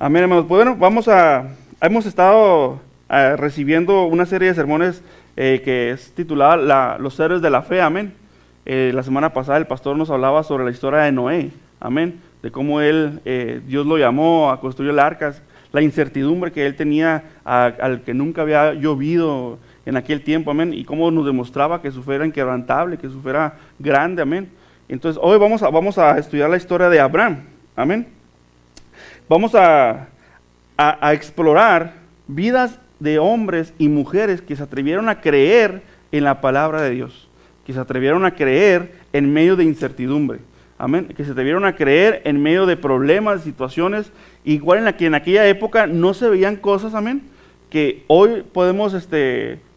Amén, hermanos. Pues bueno, hemos estado recibiendo una serie de sermones que es titulada Los héroes de la fe, amén. La semana pasada el pastor nos hablaba sobre la historia de Noé, amén, de cómo Dios lo llamó a construir el arca, la incertidumbre que él tenía al que nunca había llovido en aquel tiempo, amén, y cómo nos demostraba que su fe era inquebrantable, que su fe era grande, amén. Entonces hoy vamos a estudiar la historia de Abraham, amén. Vamos a explorar vidas de hombres y mujeres que se atrevieron a creer en la palabra de Dios, que se atrevieron a creer en medio de incertidumbre, amén, que se atrevieron a creer en medio de problemas, situaciones, igual en aquella época no se veían cosas, amén, que hoy podemos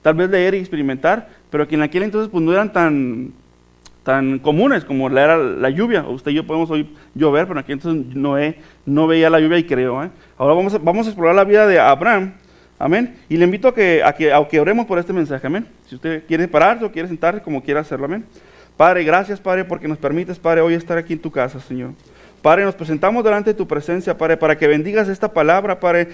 tal vez leer y experimentar, pero que en aquel entonces pues no eran tan comunes como era la lluvia. Usted y yo podemos hoy llover, pero aquí entonces Noé no veía la lluvia y creó. Ahora vamos a explorar la vida de Abraham, amén, y le invito a que oremos por este mensaje, amén. Si usted quiere pararse o quiere sentarse, como quiera hacerlo, amén. Padre, gracias, Padre, porque nos permites, Padre, hoy estar aquí en tu casa, Señor. Padre, nos presentamos delante de tu presencia, Padre, para que bendigas esta palabra, Padre,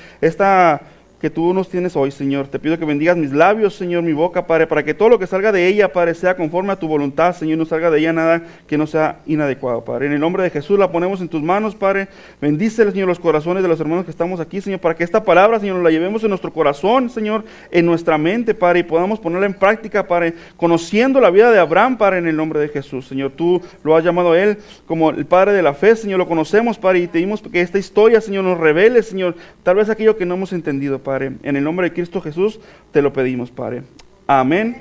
que tú nos tienes hoy, Señor. Te pido que bendigas mis labios, Señor, mi boca, Padre, para que todo lo que salga de ella, Padre, sea conforme a tu voluntad, Señor, no salga de ella nada que no sea inadecuado, Padre. En el nombre de Jesús la ponemos en tus manos, Padre. Bendícele, Señor, los corazones de los hermanos que estamos aquí, Señor, para que esta palabra, Señor, la llevemos en nuestro corazón, Señor, en nuestra mente, Padre, y podamos ponerla en práctica, Padre, conociendo la vida de Abraham, Padre, en el nombre de Jesús, Señor. Tú lo has llamado a él como el Padre de la fe, Señor, lo conocemos, Padre, y te pedimos que esta historia, Señor, nos revele, Señor, tal vez aquello que no hemos entendido, Padre. En el nombre de Cristo Jesús te lo pedimos, Padre. Amén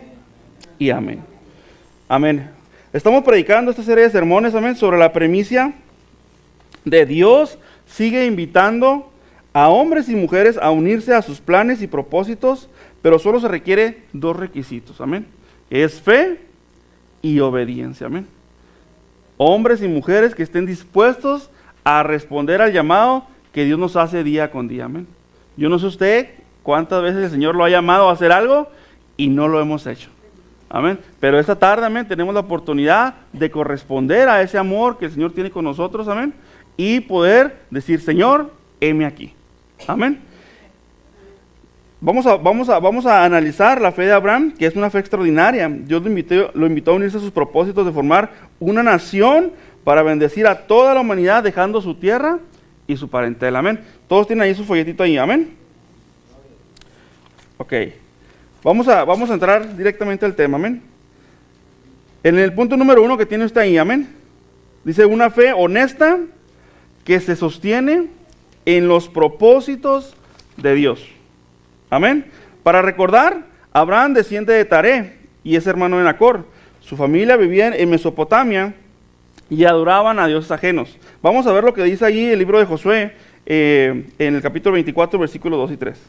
y amén. Amén. Estamos predicando esta serie de sermones, amén, sobre la premisa de Dios sigue invitando a hombres y mujeres a unirse a sus planes y propósitos, pero solo se requiere dos requisitos, amén. Es fe y obediencia, amén. Hombres y mujeres que estén dispuestos a responder al llamado que Dios nos hace día con día, amén. Yo no sé usted cuántas veces el Señor lo ha llamado a hacer algo y no lo hemos hecho. Amén. Pero esta tarde, amén, tenemos la oportunidad de corresponder a ese amor que el Señor tiene con nosotros, amén, y poder decir, Señor, heme aquí. Amén. Vamos a analizar la fe de Abraham, que es una fe extraordinaria. Dios lo invitó a unirse a sus propósitos de formar una nación para bendecir a toda la humanidad, dejando su tierra y su parentela. Amén. Todos tienen ahí su folletito ahí, amén. Ok, vamos a entrar directamente al tema, amén. En el punto número 1 que tiene usted ahí, amén, dice una fe honesta que se sostiene en los propósitos de Dios, amén. Para recordar, Abraham desciende de Taré y es hermano de Nacor. Su familia vivía en Mesopotamia y adoraban a dioses ajenos. Vamos a ver lo que dice allí el libro de Josué, en el capítulo 24, versículos 2 y 3.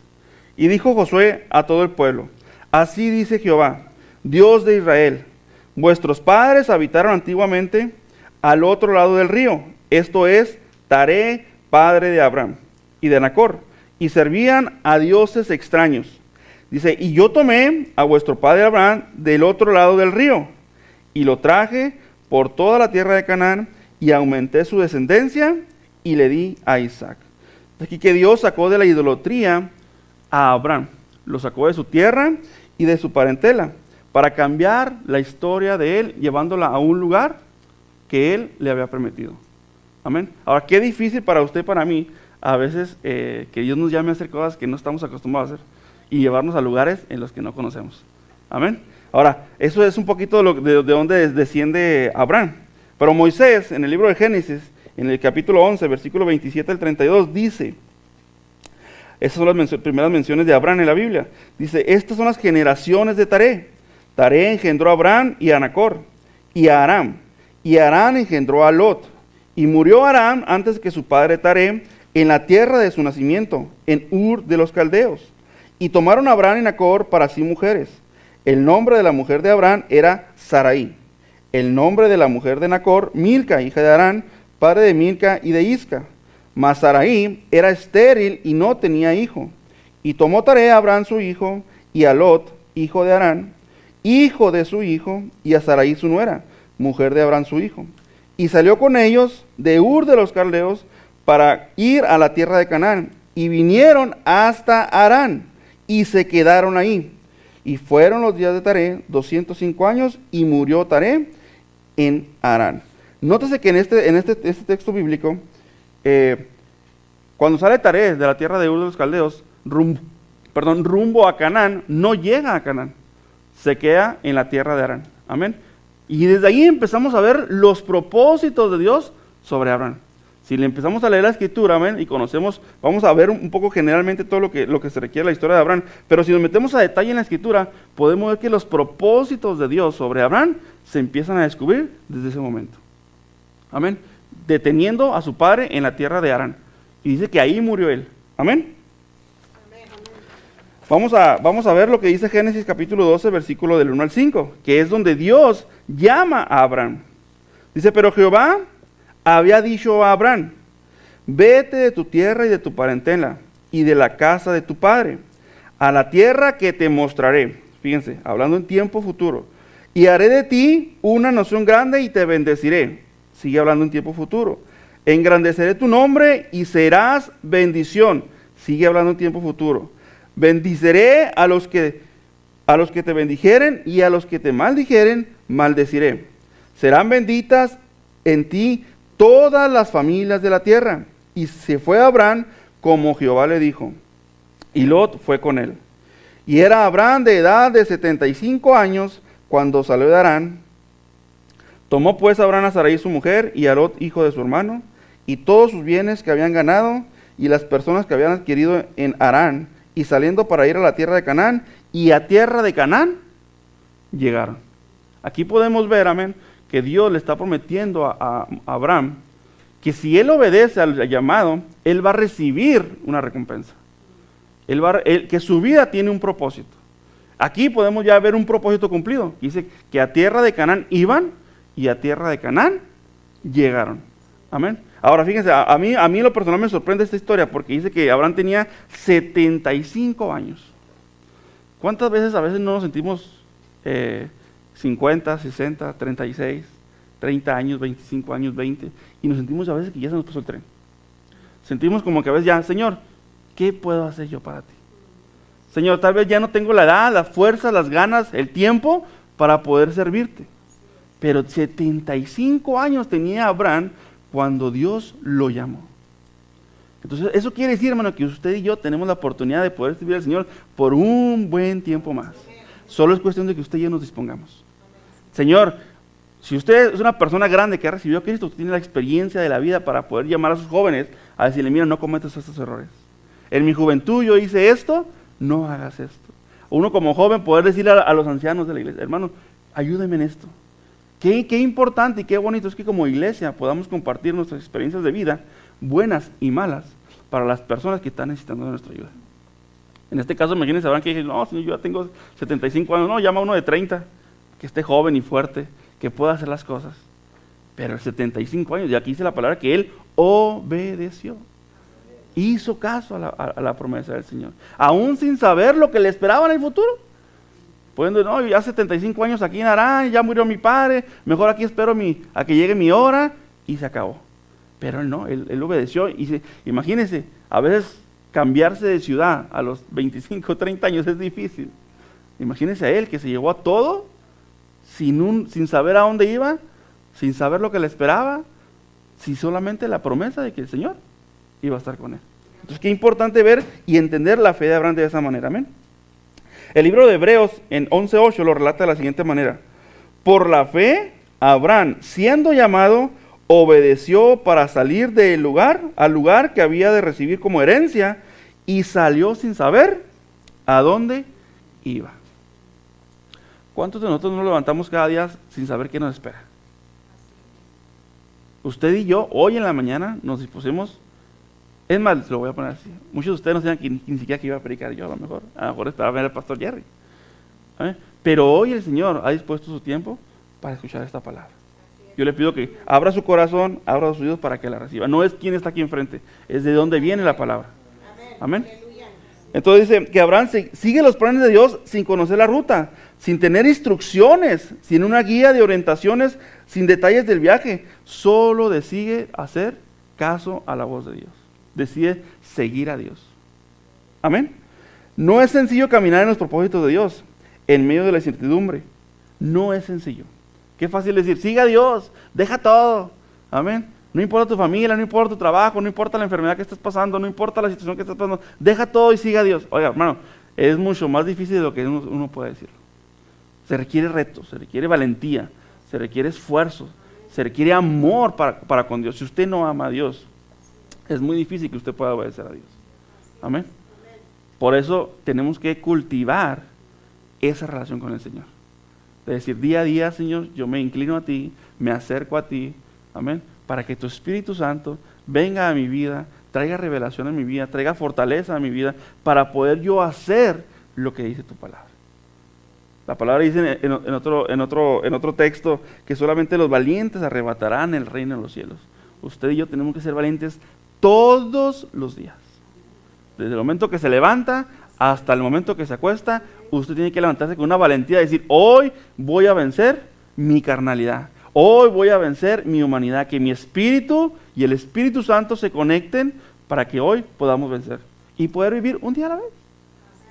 Y dijo Josué a todo el pueblo, así dice Jehová, Dios de Israel, vuestros padres habitaron antiguamente al otro lado del río, esto es, Taré, padre de Abraham y de Nacor, y servían a dioses extraños. Dice, y yo tomé a vuestro padre Abraham del otro lado del río, y lo traje por toda la tierra de Canaán, y aumenté su descendencia, y le di a Isaac. Aquí que Dios sacó de la idolatría a Abraham, lo sacó de su tierra y de su parentela, para cambiar la historia de él, llevándola a un lugar que él le había prometido. Amén. Ahora, qué difícil para usted y para mí, a veces, que Dios nos llame a hacer cosas que no estamos acostumbrados a hacer, y llevarnos a lugares en los que no conocemos. Amén. Ahora, eso es un poquito de donde desciende Abraham. Pero Moisés, en el libro de Génesis, en el capítulo 11, versículo 27 al 32, dice, esas son las primeras menciones de Abraham en la Biblia. Dice, estas son las generaciones de Taré. Taré engendró a Abraham y a Nacor, y a Aram. Y Aram engendró a Lot. Y murió Aram antes que su padre Taré, en la tierra de su nacimiento, en Ur de los Caldeos. Y tomaron a Abraham y Nacor para sí mujeres. El nombre de la mujer de Abraham era Sarai. El nombre de la mujer de Nacor, Milca, hija de Harán, padre de Milca y de Isca. Mas Sarai era estéril y no tenía hijo. Y tomó Taré a Abraham su hijo, y a Lot, hijo de Harán, hijo de su hijo, y a Sarai su nuera, mujer de Abraham su hijo. Y salió con ellos de Ur de los Caldeos para ir a la tierra de Canaán. Y vinieron hasta Harán y se quedaron ahí. Y fueron los días de Taré 205 años y murió Taré en Harán. Nótese que en este texto bíblico, cuando sale Taré de la tierra de Ur de los Caldeos, rumbo a Canaán, no llega a Canaán, se queda en la tierra de Harán. Amén. Y desde ahí empezamos a ver los propósitos de Dios sobre Abraham. Si le empezamos a leer la escritura, amén, y conocemos, vamos a ver un poco generalmente todo lo que se requiere la historia de Abraham, pero si nos metemos a detalle en la escritura, podemos ver que los propósitos de Dios sobre Abraham se empiezan a descubrir desde ese momento. Amén. Deteniendo a su padre en la tierra de Harán. Y dice que ahí murió él. Amén. Vamos a ver lo que dice Génesis capítulo 12, versículo del 1 al 5, que es donde Dios llama a Abraham. Dice, pero Jehová había dicho a Abraham, vete de tu tierra y de tu parentela y de la casa de tu padre, a la tierra que te mostraré. Fíjense, hablando en tiempo futuro. Y haré de ti una nación grande y te bendeciré. Sigue hablando en tiempo futuro. Engrandeceré tu nombre y serás bendición. Sigue hablando en tiempo futuro. Bendiceré a los que te bendijeren y a los que te maldijeren, maldeciré. Serán benditas en ti todas las familias de la tierra. Y se fue Abraham como Jehová le dijo. Y Lot fue con él. Y era Abraham de edad de 75 años cuando salió de Harán. Tomó pues Abraham a Sarai su mujer y a Lot hijo de su hermano y todos sus bienes que habían ganado y las personas que habían adquirido en Harán, y saliendo para ir a la tierra de Canaán, y a tierra de Canaán llegaron. Aquí podemos ver, amén, que Dios le está prometiendo a Abraham que si él obedece al llamado, él va a recibir una recompensa. Que su vida tiene un propósito. Aquí podemos ya ver un propósito cumplido. Dice que a tierra de Canaán iban y a tierra de Canaán llegaron. Amén. Ahora fíjense, a mí en lo personal me sorprende esta historia porque dice que Abraham tenía 75 años. ¿Cuántas veces a veces no nos sentimos 50, 60, 36, 30 años, 25 años, 20 y nos sentimos a veces que ya se nos pasó el tren? Sentimos como que a veces ya, Señor, ¿qué puedo hacer yo para ti? Señor, tal vez ya no tengo la edad, la fuerza, las ganas, el tiempo para poder servirte. Pero 75 años tenía Abraham cuando Dios lo llamó. Entonces, eso quiere decir, hermano, que usted y yo tenemos la oportunidad de poder servir al Señor por un buen tiempo más. Solo es cuestión de que usted y yo nos dispongamos. Señor, si usted es una persona grande que ha recibido a Cristo, usted tiene la experiencia de la vida para poder llamar a sus jóvenes a decirle, mira, no cometas estos errores. En mi juventud yo hice esto, no hagas esto. Uno como joven poder decirle a los ancianos de la iglesia, hermano, ayúdenme en esto. Qué importante y qué bonito es que como iglesia podamos compartir nuestras experiencias de vida, buenas y malas, para las personas que están necesitando de nuestra ayuda. En este caso, imagínense, sabrán que dicen, no, señor, yo ya tengo 75 años, no, llama a uno de 30, que esté joven y fuerte, que pueda hacer las cosas. Pero 75 años, y aquí dice la palabra que él obedeció. Hizo caso a la promesa del Señor, aún sin saber lo que le esperaba en el futuro. Pueden no, ya 75 años aquí en Harán, ya murió mi padre, mejor aquí espero a que llegue mi hora, y se acabó. Pero él no, él obedeció. Y imagínense, a veces cambiarse de ciudad a los 25, 30 años es difícil. Imagínense a él que se llevó a todo sin saber a dónde iba, sin saber lo que le esperaba, sin solamente la promesa de que el Señor iba a estar con él. Entonces, qué importante ver y entender la fe de Abraham de esa manera. Amén. El libro de Hebreos en 11:8 lo relata de la siguiente manera. Por la fe, Abraham, siendo llamado, obedeció para salir al lugar que había de recibir como herencia, y salió sin saber a dónde iba. ¿Cuántos de nosotros nos levantamos cada día sin saber qué nos espera? Usted y yo, hoy en la mañana, nos dispusimos. Es más, lo voy a poner así. Muchos de ustedes no sabían ni siquiera que iba a predicar yo, a lo mejor esperaba ver al pastor Jerry. ¿Eh? Pero hoy el Señor ha dispuesto su tiempo para escuchar esta palabra. Yo le pido que abra su corazón, abra sus oídos para que la reciba. No es quién está aquí enfrente, es de dónde viene la palabra. Amén. Entonces dice que Abraham sigue los planes de Dios sin conocer la ruta, sin tener instrucciones, sin una guía de orientaciones, sin detalles del viaje. Solo decide hacer caso a la voz de Dios. Decide seguir a Dios. Amén. No es sencillo caminar en los propósitos de Dios en medio de la incertidumbre. No es sencillo. Qué fácil decir, siga a Dios, deja todo. Amén. No importa tu familia, no importa tu trabajo, no importa la enfermedad que estés pasando, no importa la situación que estés pasando, deja todo y siga a Dios. Oiga, hermano, es mucho más difícil de lo que uno puede decirlo. Se requiere reto, se requiere valentía, se requiere esfuerzo, se requiere amor para con Dios. Si usted no ama a Dios, es muy difícil que usted pueda obedecer a Dios. Amén. Por eso tenemos que cultivar esa relación con el Señor. De decir, día a día, Señor, yo me inclino a ti, me acerco a ti, amén, para que tu Espíritu Santo venga a mi vida, traiga revelación a mi vida, traiga fortaleza a mi vida, para poder yo hacer lo que dice tu palabra. La palabra dice en otro texto que solamente los valientes arrebatarán el reino de los cielos. Usted y yo tenemos que ser valientes todos los días. Desde el momento que se levanta hasta el momento que se acuesta, usted tiene que levantarse con una valentía de decir, hoy voy a vencer mi carnalidad, hoy voy a vencer mi humanidad, que mi espíritu y el Espíritu Santo se conecten para que hoy podamos vencer y poder vivir un día a la vez.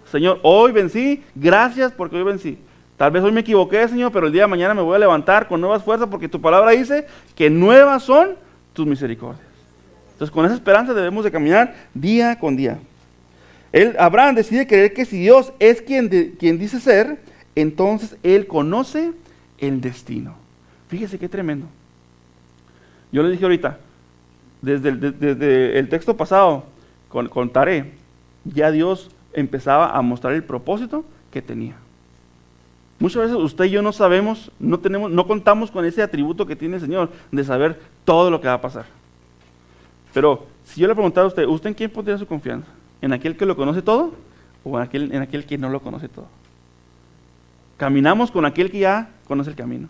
Señor, hoy vencí, gracias porque hoy vencí. Tal vez hoy me equivoqué, Señor, pero el día de mañana me voy a levantar con nuevas fuerzas porque tu palabra dice que nuevas son tus misericordias. Entonces, con esa esperanza debemos de caminar día con día. Abraham decide creer que si Dios es quien dice ser, entonces él conoce el destino. Fíjese qué tremendo. Yo le dije ahorita, desde el texto pasado con Taré, ya Dios empezaba a mostrar el propósito que tenía. Muchas veces usted y yo no sabemos, no contamos con ese atributo que tiene el Señor de saber todo lo que va a pasar. Pero si yo le preguntara a usted, ¿usted en quién pondría su confianza? ¿En aquel que lo conoce todo o en aquel que no lo conoce todo? Caminamos con aquel que ya conoce el camino.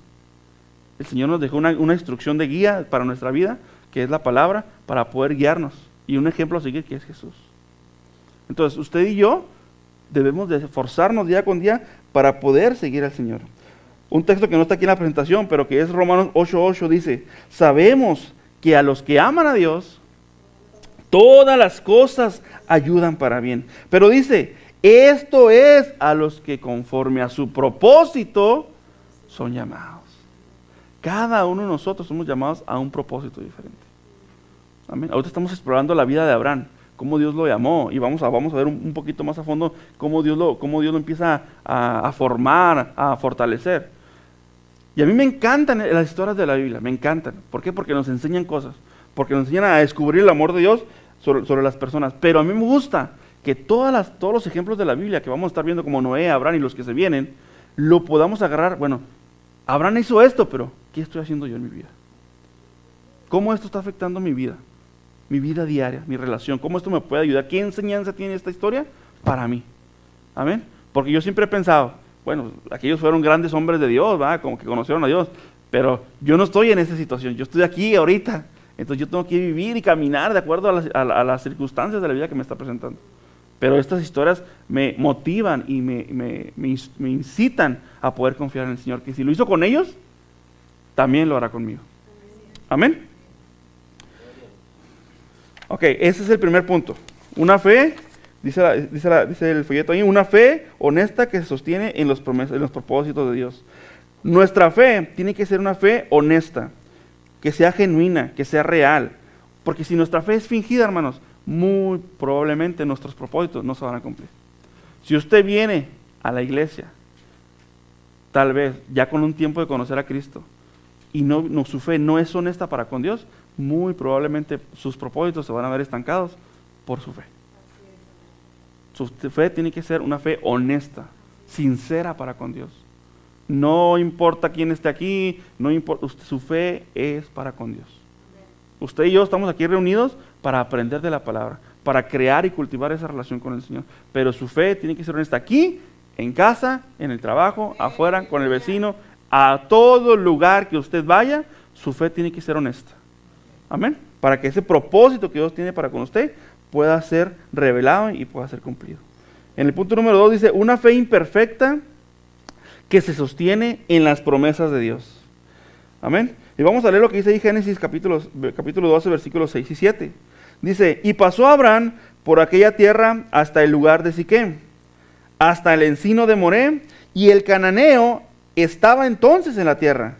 El Señor nos dejó una instrucción de guía para nuestra vida, que es la palabra, para poder guiarnos. Y un ejemplo a seguir, que es Jesús. Entonces, usted y yo debemos de esforzarnos día con día para poder seguir al Señor. Un texto que no está aquí en la presentación, pero que es Romanos 8:8, dice, sabemos que a los que aman a Dios, todas las cosas ayudan para bien. Pero dice, esto es a los que conforme a su propósito son llamados. Cada uno de nosotros somos llamados a un propósito diferente. Amén. Ahorita estamos explorando la vida de Abraham, cómo Dios lo llamó, y vamos a ver un poquito más a fondo cómo Dios lo empieza a formar, a fortalecer. Y a mí me encantan las historias de la Biblia, me encantan. ¿Por qué? Porque nos enseñan cosas, porque nos enseñan a descubrir el amor de Dios sobre las personas. Pero a mí me gusta que todos los ejemplos de la Biblia que vamos a estar viendo, como Noé, Abraham y los que se vienen, lo podamos agarrar. Bueno, Abraham hizo esto, pero ¿qué estoy haciendo yo en mi vida? ¿Cómo esto está afectando mi vida diaria, mi relación? ¿Cómo esto me puede ayudar? ¿Qué enseñanza tiene esta historia para mí? Amén. Porque yo siempre he pensado, bueno, aquellos fueron grandes hombres de Dios, ¿verdad? Como que conocieron a Dios, pero yo no estoy en esa situación, yo estoy aquí ahorita. Entonces yo tengo que vivir y caminar de acuerdo a las circunstancias de la vida que me está presentando. Pero estas historias me motivan y me incitan a poder confiar en el Señor, que si lo hizo con ellos, también lo hará conmigo. Amén. Ok, ese es el primer punto. Una fe, dice el folleto ahí, una fe honesta que se sostiene en los propósitos de Dios. Nuestra fe tiene que ser una fe honesta, que sea genuina, que sea real. Porque si nuestra fe es fingida, hermanos, muy probablemente nuestros propósitos no se van a cumplir. Si usted viene a la iglesia, tal vez ya con un tiempo de conocer a Cristo, y su fe no es honesta para con Dios, muy probablemente sus propósitos se van a ver estancados por su fe. Su fe tiene que ser una fe honesta, sincera para con Dios. No importa quién esté aquí, no importa, su fe es para con Dios. Usted y yo estamos aquí reunidos para aprender de la palabra, para crear y cultivar esa relación con el Señor. Pero su fe tiene que ser honesta aquí, en casa, en el trabajo, afuera, con el vecino, a todo lugar que usted vaya, su fe tiene que ser honesta. Amén. Para que ese propósito que Dios tiene para con usted pueda ser revelado y pueda ser cumplido. En el punto número 2 dice, una fe imperfecta que se sostiene en las promesas de Dios. Amén. Y vamos a leer lo que dice ahí Génesis capítulo 12, versículos 6 y 7. Dice, y pasó Abraham por aquella tierra hasta el lugar de Siquem, hasta el encino de Moré, y el cananeo estaba entonces en la tierra.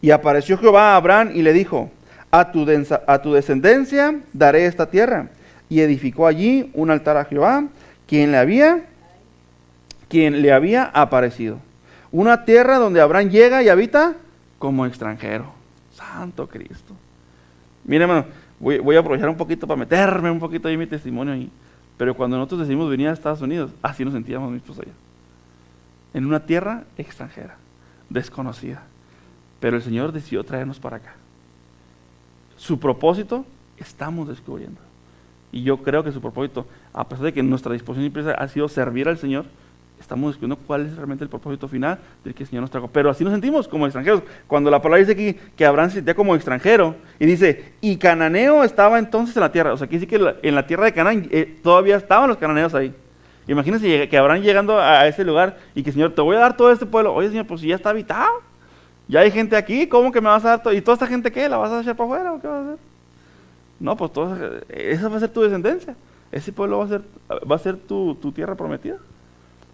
Y apareció Jehová a Abraham y le dijo, a tu descendencia daré esta tierra. Y edificó allí un altar a Jehová, quien le había aparecido. Una tierra donde Abraham llega y habita como extranjero. Santo Cristo. Miren, hermano, voy a aprovechar un poquito para meterme un poquito ahí en mi testimonio ahí. Pero cuando nosotros decidimos venir a Estados Unidos, así nos sentíamos mismos allá. En una tierra extranjera, desconocida. Pero el Señor decidió traernos para acá. Su propósito estamos descubriendo. Y yo creo que su propósito, a pesar de que nuestra disposición y prisa ha sido servir al Señor, estamos descubriendo cuál es realmente el propósito final del que el Señor nos trajo. Pero así nos sentimos como extranjeros. Cuando la palabra dice aquí que Abraham se sentía como extranjero, y dice, y cananeo estaba entonces en la tierra. O sea, aquí sí que en la tierra de Canaán todavía estaban los cananeos ahí. Imagínense que Abraham llegando a ese lugar y que el Señor, te voy a dar todo este pueblo. Oye, Señor, pues si ya está habitado, ya hay gente aquí, ¿cómo que me vas a dar todo? ¿Y toda esta gente qué? ¿La vas a echar para afuera o qué vas a hacer? No, pues esa va a ser tu descendencia. Ese pueblo va a ser tu tierra prometida.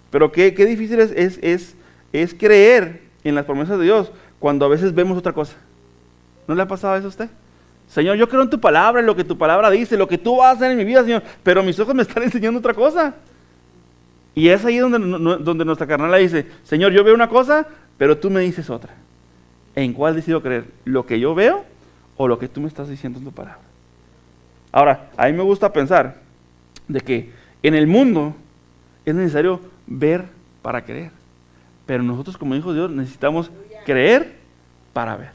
Pero qué difícil es creer en las promesas de Dios cuando a veces vemos otra cosa. ¿No le ha pasado eso a usted? Señor, yo creo en tu palabra, en lo que tu palabra dice, lo que tú vas a hacer en mi vida, Señor, pero mis ojos me están enseñando otra cosa. Y es ahí donde nuestra carnal le dice, Señor, yo veo una cosa, pero tú me dices otra. ¿En cuál decido creer? ¿Lo que yo veo o lo que tú me estás diciendo en tu palabra? Ahora, a mí me gusta pensar de que en el mundo es necesario ver para creer. Pero nosotros como hijos de Dios necesitamos creer para ver.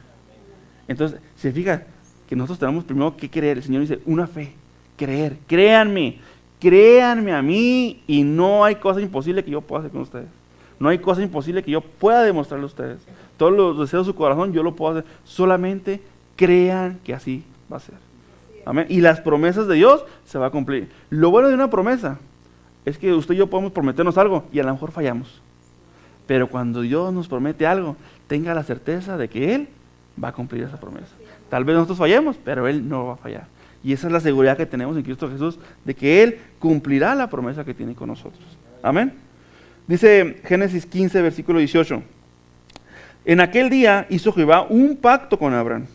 Entonces, se fija que nosotros tenemos primero que creer. El Señor dice, una fe, creer. Créanme a mí y no hay cosa imposible que yo pueda hacer con ustedes. No hay cosa imposible que yo pueda demostrarle a ustedes. Todos los deseos de su corazón yo lo puedo hacer. Solamente crean que así va a ser. Amén. Y las promesas de Dios se va a cumplir. Lo bueno de una promesa es que usted y yo podemos prometernos algo y a lo mejor fallamos. Pero cuando Dios nos promete algo, tenga la certeza de que Él va a cumplir esa promesa. Tal vez nosotros fallemos, pero Él no va a fallar. Y esa es la seguridad que tenemos en Cristo Jesús, de que Él cumplirá la promesa que tiene con nosotros. Amén. Dice Génesis 15, versículo 18. En aquel día hizo Jehová un pacto con Abraham,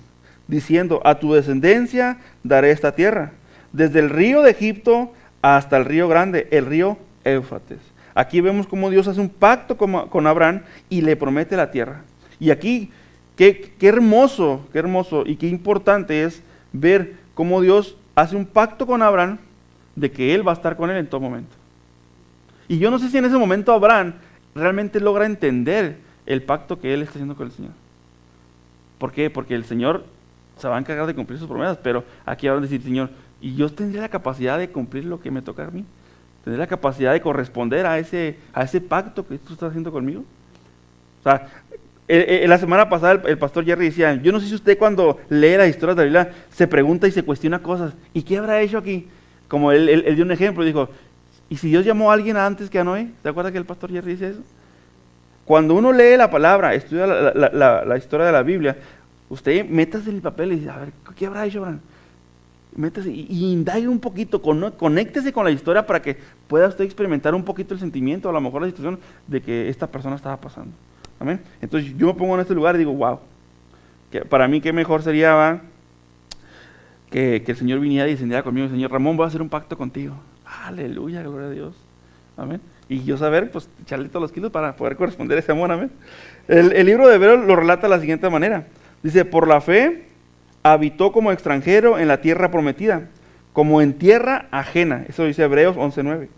diciendo, a tu descendencia daré esta tierra, desde el río de Egipto hasta el río grande, el río Éufrates. Aquí vemos cómo Dios hace un pacto con Abraham y le promete la tierra. Y aquí, qué hermoso y qué importante es ver cómo Dios hace un pacto con Abraham de que Él va a estar con él en todo momento. Y yo no sé si en ese momento Abraham realmente logra entender el pacto que él está haciendo con el Señor. ¿Por qué? Porque el Señor se va a encargar de cumplir sus promesas, pero aquí van a decir, Señor, ¿y yo tendré la capacidad de cumplir lo que me toca a mí? ¿Tendré la capacidad de corresponder a ese pacto que tú estás haciendo conmigo? O sea, la semana pasada el pastor Jerry decía, yo no sé si usted cuando lee las historias de la Biblia se pregunta y se cuestiona cosas, ¿y qué habrá hecho aquí? Como él dio un ejemplo, dijo, ¿y si Dios llamó a alguien antes que a Noé? ¿Te acuerdas que el pastor Jerry dice eso? Cuando uno lee la palabra, estudia la historia de la Biblia, usted métase en el papel y dice, a ver, ¿qué habrá hecho Abraham? Métase y indague un poquito, conéctese con la historia para que pueda usted experimentar un poquito el sentimiento, a lo mejor la situación de que esta persona estaba pasando. Amén. Entonces yo me pongo en este lugar y digo, wow, que para mí qué mejor sería que el Señor viniera y descendiera conmigo. Señor Ramón, voy a hacer un pacto contigo. Aleluya, gloria a Dios. Amén. Y yo saber, pues, echarle todos los kilos para poder corresponder a ese amor. Amén. El libro de Hebreos lo relata de la siguiente manera. Dice, por la fe habitó como extranjero en la tierra prometida, como en tierra ajena. Eso dice Hebreos 11:9.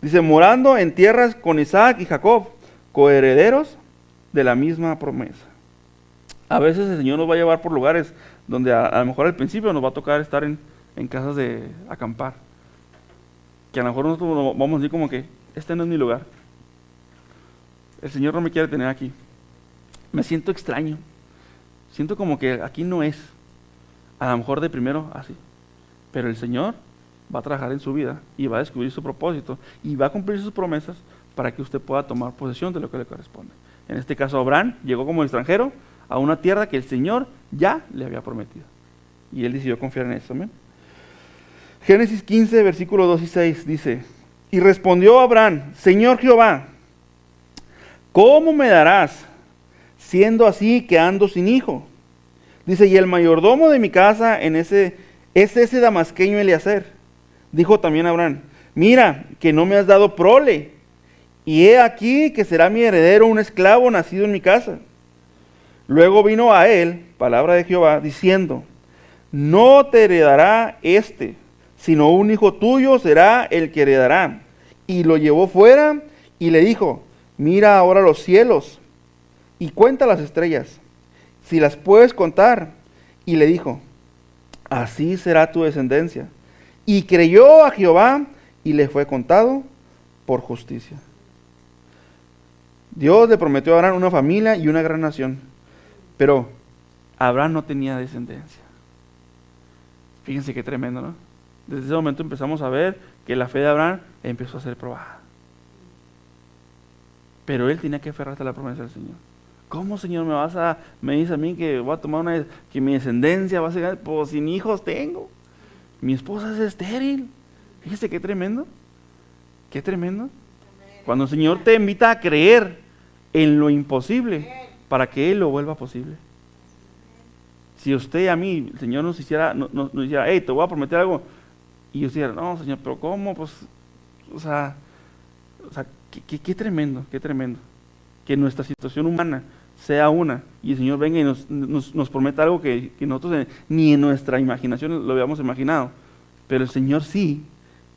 Dice, morando en tierras con Isaac y Jacob, coherederos de la misma promesa. A veces el Señor nos va a llevar por lugares donde a lo mejor al principio nos va a tocar estar en casas de acampar. Que a lo mejor nosotros vamos a decir como que este no es mi lugar. El Señor no me quiere tener aquí. Me siento extraño. Siento como que aquí no es. A lo mejor de primero así. Pero el Señor va a trabajar en su vida y va a descubrir su propósito y va a cumplir sus promesas para que usted pueda tomar posesión de lo que le corresponde. En este caso Abraham llegó como extranjero a una tierra que el Señor ya le había prometido. Y él decidió confiar en eso. Amén. Génesis 15, versículos 2 y 6 dice: y respondió Abraham: Señor Jehová, ¿cómo me darás, siendo así que ando sin hijo? Dice, y el mayordomo de mi casa es ese damasqueño Eliezer. Dijo también Abraham: mira, que no me has dado prole, y he aquí que será mi heredero un esclavo nacido en mi casa. Luego vino a él palabra de Jehová, diciendo: no te heredará sino un hijo tuyo será el que heredará. Y lo llevó fuera y le dijo: mira ahora los cielos y cuenta las estrellas, si las puedes contar. Y le dijo: así será tu descendencia. Y creyó a Jehová y le fue contado por justicia. Dios le prometió a Abraham una familia y una gran nación, pero Abraham no tenía descendencia. Fíjense qué tremendo, ¿no? Desde ese momento empezamos a ver que la fe de Abraham empezó a ser probada. Pero él tenía que aferrarse a la promesa del Señor. ¿Cómo, Señor, me dice a mí que voy a tomar que mi descendencia va a ser, pues sin hijos tengo? Mi esposa es estéril. Fíjese qué tremendo. Qué tremendo. Cuando el Señor te invita a creer en lo imposible para que Él lo vuelva posible. Si usted a mí, el Señor nos hiciera, hey, te voy a prometer algo, y yo dijera, no, Señor, pero ¿cómo? Pues, o sea, qué tremendo, qué tremendo. Que nuestra situación humana sea una, y el Señor venga y nos prometa algo que nosotros ni en nuestra imaginación lo habíamos imaginado. Pero el Señor sí,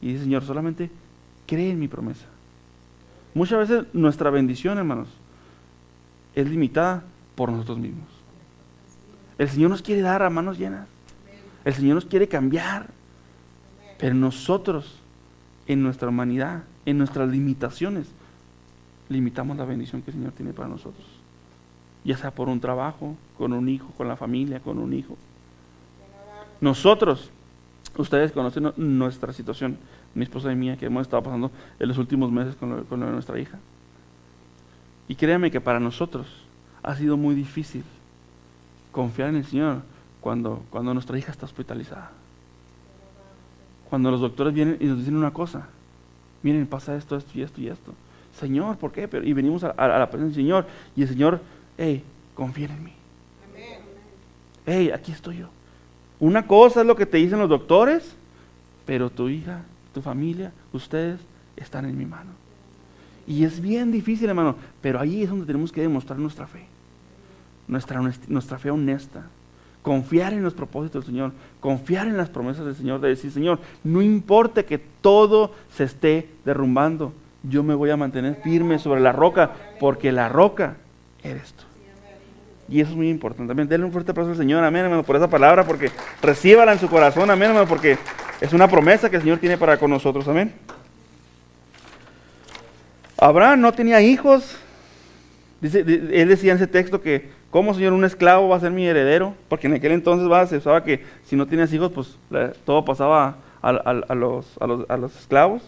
y dice: Señor, solamente cree en mi promesa. Muchas veces nuestra bendición, hermanos, es limitada por nosotros mismos. El Señor nos quiere dar a manos llenas. El Señor nos quiere cambiar. Pero nosotros, en nuestra humanidad, en nuestras limitaciones, limitamos la bendición que el Señor tiene para nosotros. Ya sea por un trabajo, con un hijo, con la familia, con un hijo. Nosotros, ustedes conocen nuestra situación, mi esposa y mía, que hemos estado pasando en los últimos meses con lo de nuestra hija. Y créanme que para nosotros ha sido muy difícil confiar en el Señor cuando nuestra hija está hospitalizada. Cuando los doctores vienen y nos dicen una cosa: miren, pasa esto, esto y esto y esto. Señor, ¿por qué? Y venimos a la presencia del Señor, y el Señor: hey, confía en mí. Hey, aquí estoy yo. Una cosa es lo que te dicen los doctores, pero tu hija, tu familia, ustedes están en mi mano. Y es bien difícil, hermano, pero ahí es donde tenemos que demostrar nuestra fe. Nuestra fe honesta. Confiar en los propósitos del Señor, confiar en las promesas del Señor, de decir: Señor, no importa que todo se esté derrumbando, yo me voy a mantener firme sobre la roca, porque la roca eres tú. Y eso es muy importante también. Denle un fuerte aplauso al Señor, amén, hermano, por esa palabra, porque recíbala en su corazón, amén, hermano, porque es una promesa que el Señor tiene para con nosotros, amén. Abraham no tenía hijos. Él decía en ese texto que: ¿cómo, Señor, un esclavo va a ser mi heredero? Porque en aquel entonces se usaba que si no tenías hijos, pues todo pasaba a los esclavos.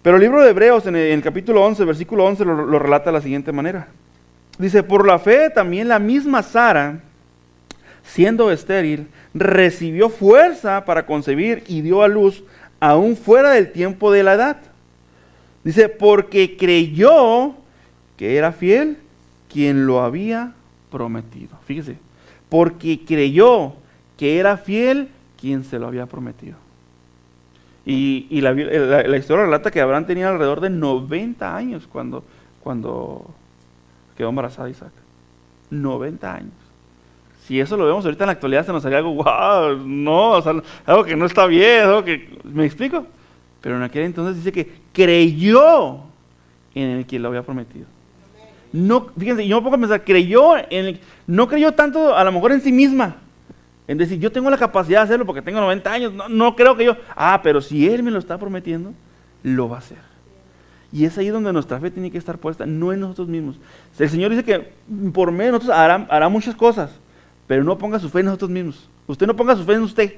Pero el libro de Hebreos, en el capítulo 11, versículo 11, lo relata de la siguiente manera. Dice: por la fe también la misma Sara, siendo estéril, recibió fuerza para concebir y dio a luz aún fuera del tiempo de la edad. Dice: porque creyó que era fiel quien lo había prometido. Fíjese, porque creyó que era fiel quien se lo había prometido. Y la historia relata que Abraham tenía alrededor de 90 años cuando quedó embarazada Isaac. 90 años. Si eso lo vemos ahorita en la actualidad, se nos haría algo: wow, no, o sea, algo que no está bien, algo que, ¿me explico? Pero en aquel entonces dice que creyó en el que lo había prometido. No, fíjense, yo me pongo a pensar, no creyó tanto a lo mejor en sí misma, en decir: yo tengo la capacidad de hacerlo porque tengo 90 años, no creo que yo, pero si Él me lo está prometiendo, lo va a hacer. Y es ahí donde nuestra fe tiene que estar puesta, no en nosotros mismos. El Señor dice que por medio de nosotros hará muchas cosas, pero no ponga su fe en nosotros mismos. Usted no ponga su fe en usted,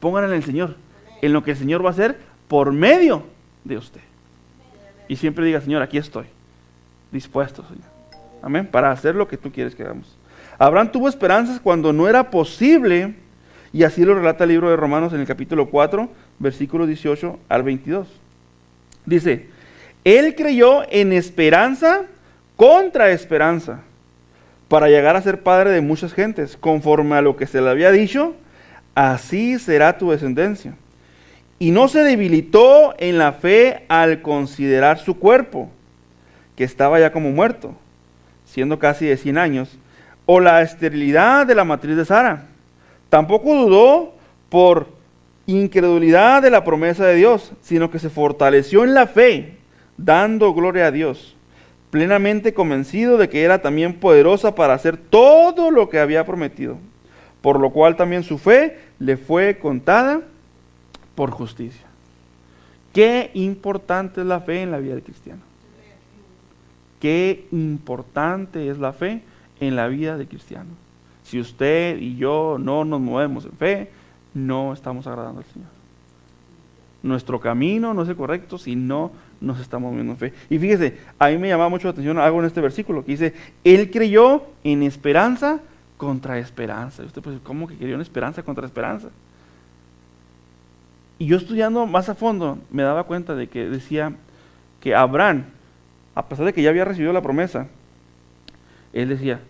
póngala en el Señor, en lo que el Señor va a hacer por medio de usted. Y siempre diga: Señor, aquí estoy, dispuesto, Señor. Amén, para hacer lo que tú quieres que hagamos. Abraham tuvo esperanzas cuando no era posible, y así lo relata el libro de Romanos en el capítulo 4, versículos 18 al 22. Dice, él creyó en esperanza contra esperanza, para llegar a ser padre de muchas gentes, conforme a lo que se le había dicho, así será tu descendencia. Y no se debilitó en la fe al considerar su cuerpo, que estaba ya como muerto, siendo casi de 100 años, o la esterilidad de la matriz de Sara. Tampoco dudó por incredulidad de la promesa de Dios, sino que se fortaleció en la fe, dando gloria a Dios, plenamente convencido de que era también poderosa para hacer todo lo que había prometido, por lo cual también su fe le fue contada por justicia. Qué importante es la fe en la vida del cristiano. Qué importante es la fe en la vida del cristiano. Si usted y yo no nos movemos en fe, no estamos agradando al Señor. Nuestro camino no es el correcto si no nos estamos moviendo en fe. Y fíjese, a mí me llamaba mucho la atención algo en este versículo que dice, él creyó en esperanza contra esperanza. Y usted pues, ¿cómo que creyó en esperanza contra esperanza? Y yo estudiando más a fondo me daba cuenta de que decía que Abraham, a pesar de que ya había recibido la promesa, él decía,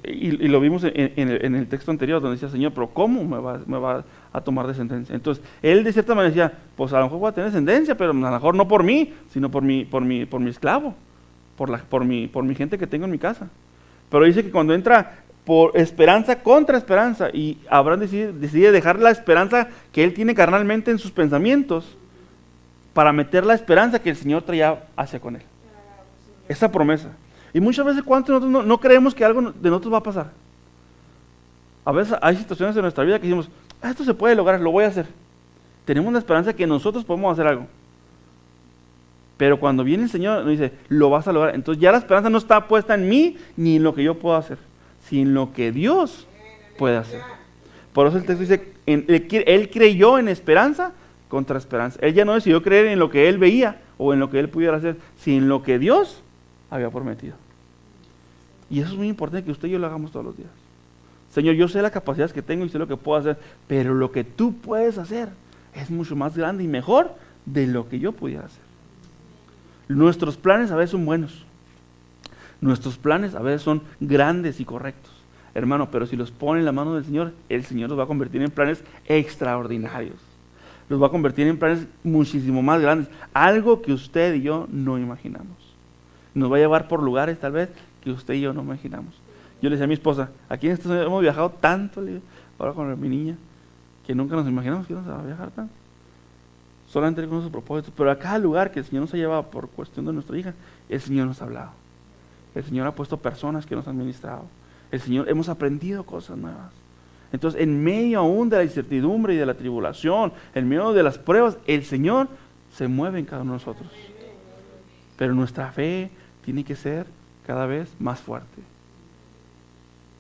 y lo vimos en el texto anterior donde decía, Señor, pero ¿cómo me va a tomar descendencia? Entonces, él de cierta manera decía, pues a lo mejor voy a tener descendencia, pero a lo mejor no por mí, sino por mi esclavo, por mi gente que tengo en mi casa. Pero dice que cuando entra por esperanza contra esperanza, y Abraham decide dejar la esperanza que él tiene carnalmente en sus pensamientos, para meter la esperanza que el Señor traía hacia con él. Esa promesa. Y muchas veces, ¿cuántos nosotros no creemos que algo de nosotros va a pasar? A veces hay situaciones en nuestra vida que decimos, esto se puede lograr, lo voy a hacer. Tenemos la esperanza que nosotros podemos hacer algo. Pero cuando viene el Señor nos dice, lo vas a lograr. Entonces ya la esperanza no está puesta en mí, ni en lo que yo puedo hacer, sino en lo que Dios puede hacer. Por eso el texto dice, él creyó en esperanza contra esperanza. Él ya no decidió creer en lo que él veía o en lo que él pudiera hacer, sino en lo que Dios había prometido. Y eso es muy importante que usted y yo lo hagamos todos los días. Señor, yo sé las capacidades que tengo y sé lo que puedo hacer, pero lo que tú puedes hacer es mucho más grande y mejor de lo que yo pudiera hacer. Nuestros planes a veces son buenos. Nuestros planes a veces son grandes y correctos, hermano, pero si los pone en la mano del Señor, el Señor los va a convertir en planes extraordinarios. Los va a convertir en planes muchísimo más grandes, algo que usted y yo no imaginamos. Nos va a llevar por lugares tal vez que usted y yo no imaginamos. Yo le decía a mi esposa, aquí en Estados Unidos hemos viajado tanto, ahora con mi niña, que nunca nos imaginamos que íbamos a viajar tanto. Solamente con nuestros propósitos, pero a cada lugar que el Señor nos ha llevado por cuestión de nuestra hija, el Señor nos ha hablado. El Señor ha puesto personas que nos han ministrado. El Señor, hemos aprendido cosas nuevas. Entonces, en medio aún de la incertidumbre y de la tribulación, en medio de las pruebas, el Señor se mueve en cada uno de nosotros. Pero nuestra fe tiene que ser cada vez más fuerte.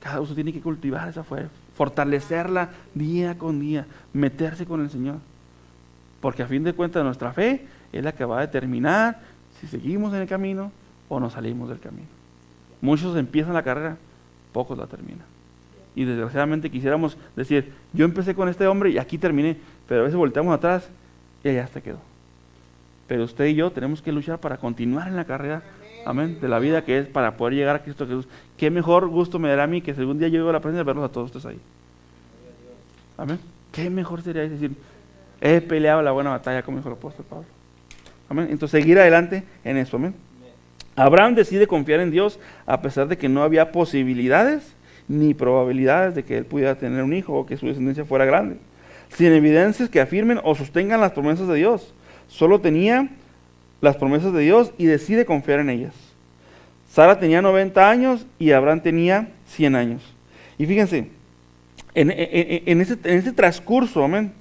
Cada uno tiene que cultivar esa fe, fortalecerla día con día, meterse con el Señor. Porque a fin de cuentas nuestra fe es la que va a determinar si seguimos en el camino o nos salimos del camino. Muchos empiezan la carrera, pocos la terminan. Y desgraciadamente quisiéramos decir, yo empecé con este hombre y aquí terminé, pero a veces volteamos atrás y allá se quedó. Pero usted y yo tenemos que luchar para continuar en la carrera, amén, de la vida que es para poder llegar a Cristo Jesús. Qué mejor gusto me dará a mí que si algún día yo llego a la presencia de verlos a todos ustedes ahí. Amén. Qué mejor sería decir, he peleado la buena batalla, como dijo el apóstol Pablo. Amén. Entonces seguir adelante en eso, amén. Abraham decide confiar en Dios a pesar de que no había posibilidades ni probabilidades de que él pudiera tener un hijo o que su descendencia fuera grande, sin evidencias que afirmen o sostengan las promesas de Dios. Solo tenía las promesas de Dios y decide confiar en ellas. Sara tenía 90 años y Abraham tenía 100 años. Y fíjense, en ese transcurso, amén,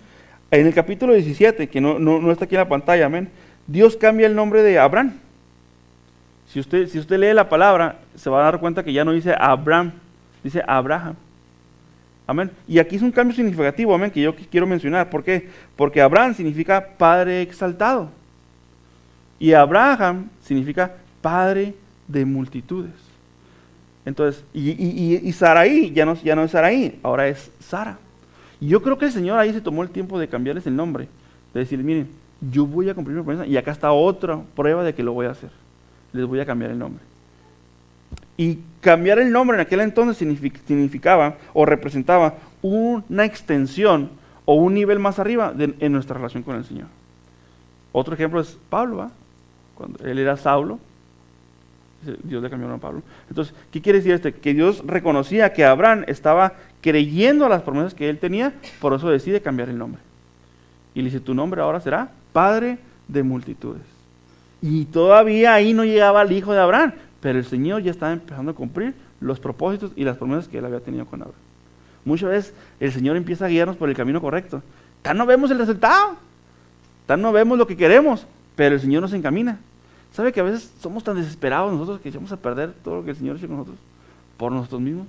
en el capítulo 17, que no está aquí en la pantalla, amén, Dios cambia el nombre de Abraham. Si usted lee la palabra, se va a dar cuenta que ya no dice Abraham, dice Abraham. Amén. Y aquí es un cambio significativo, amén, que yo quiero mencionar. ¿Por qué? Porque Abraham significa padre exaltado. Y Abraham significa padre de multitudes. Entonces, y Saraí ya no es Saraí, ahora es Sara. Y yo creo que el Señor ahí se tomó el tiempo de cambiarles el nombre, de decir, miren, yo voy a cumplir mi promesa y acá está otra prueba de que lo voy a hacer. Les voy a cambiar el nombre. Y cambiar el nombre en aquel entonces significaba o representaba una extensión o un nivel más arriba en nuestra relación con el Señor. Otro ejemplo es Pablo, ¿va? Cuando él era Saulo, Dios le cambió a Pablo. Entonces, ¿qué quiere decir esto? Que Dios reconocía que Abraham estaba creyendo a las promesas que él tenía, por eso decide cambiar el nombre. Y le dice, tu nombre ahora será Padre de multitudes. Y todavía ahí no llegaba el hijo de Abraham, pero el Señor ya estaba empezando a cumplir los propósitos y las promesas que él había tenido con Abraham. Muchas veces el Señor empieza a guiarnos por el camino correcto. Tan no vemos el resultado, tan no vemos lo que queremos, pero el Señor nos encamina. ¿Sabe que a veces somos tan desesperados nosotros que echamos a perder todo lo que el Señor hizo con nosotros por nosotros mismos?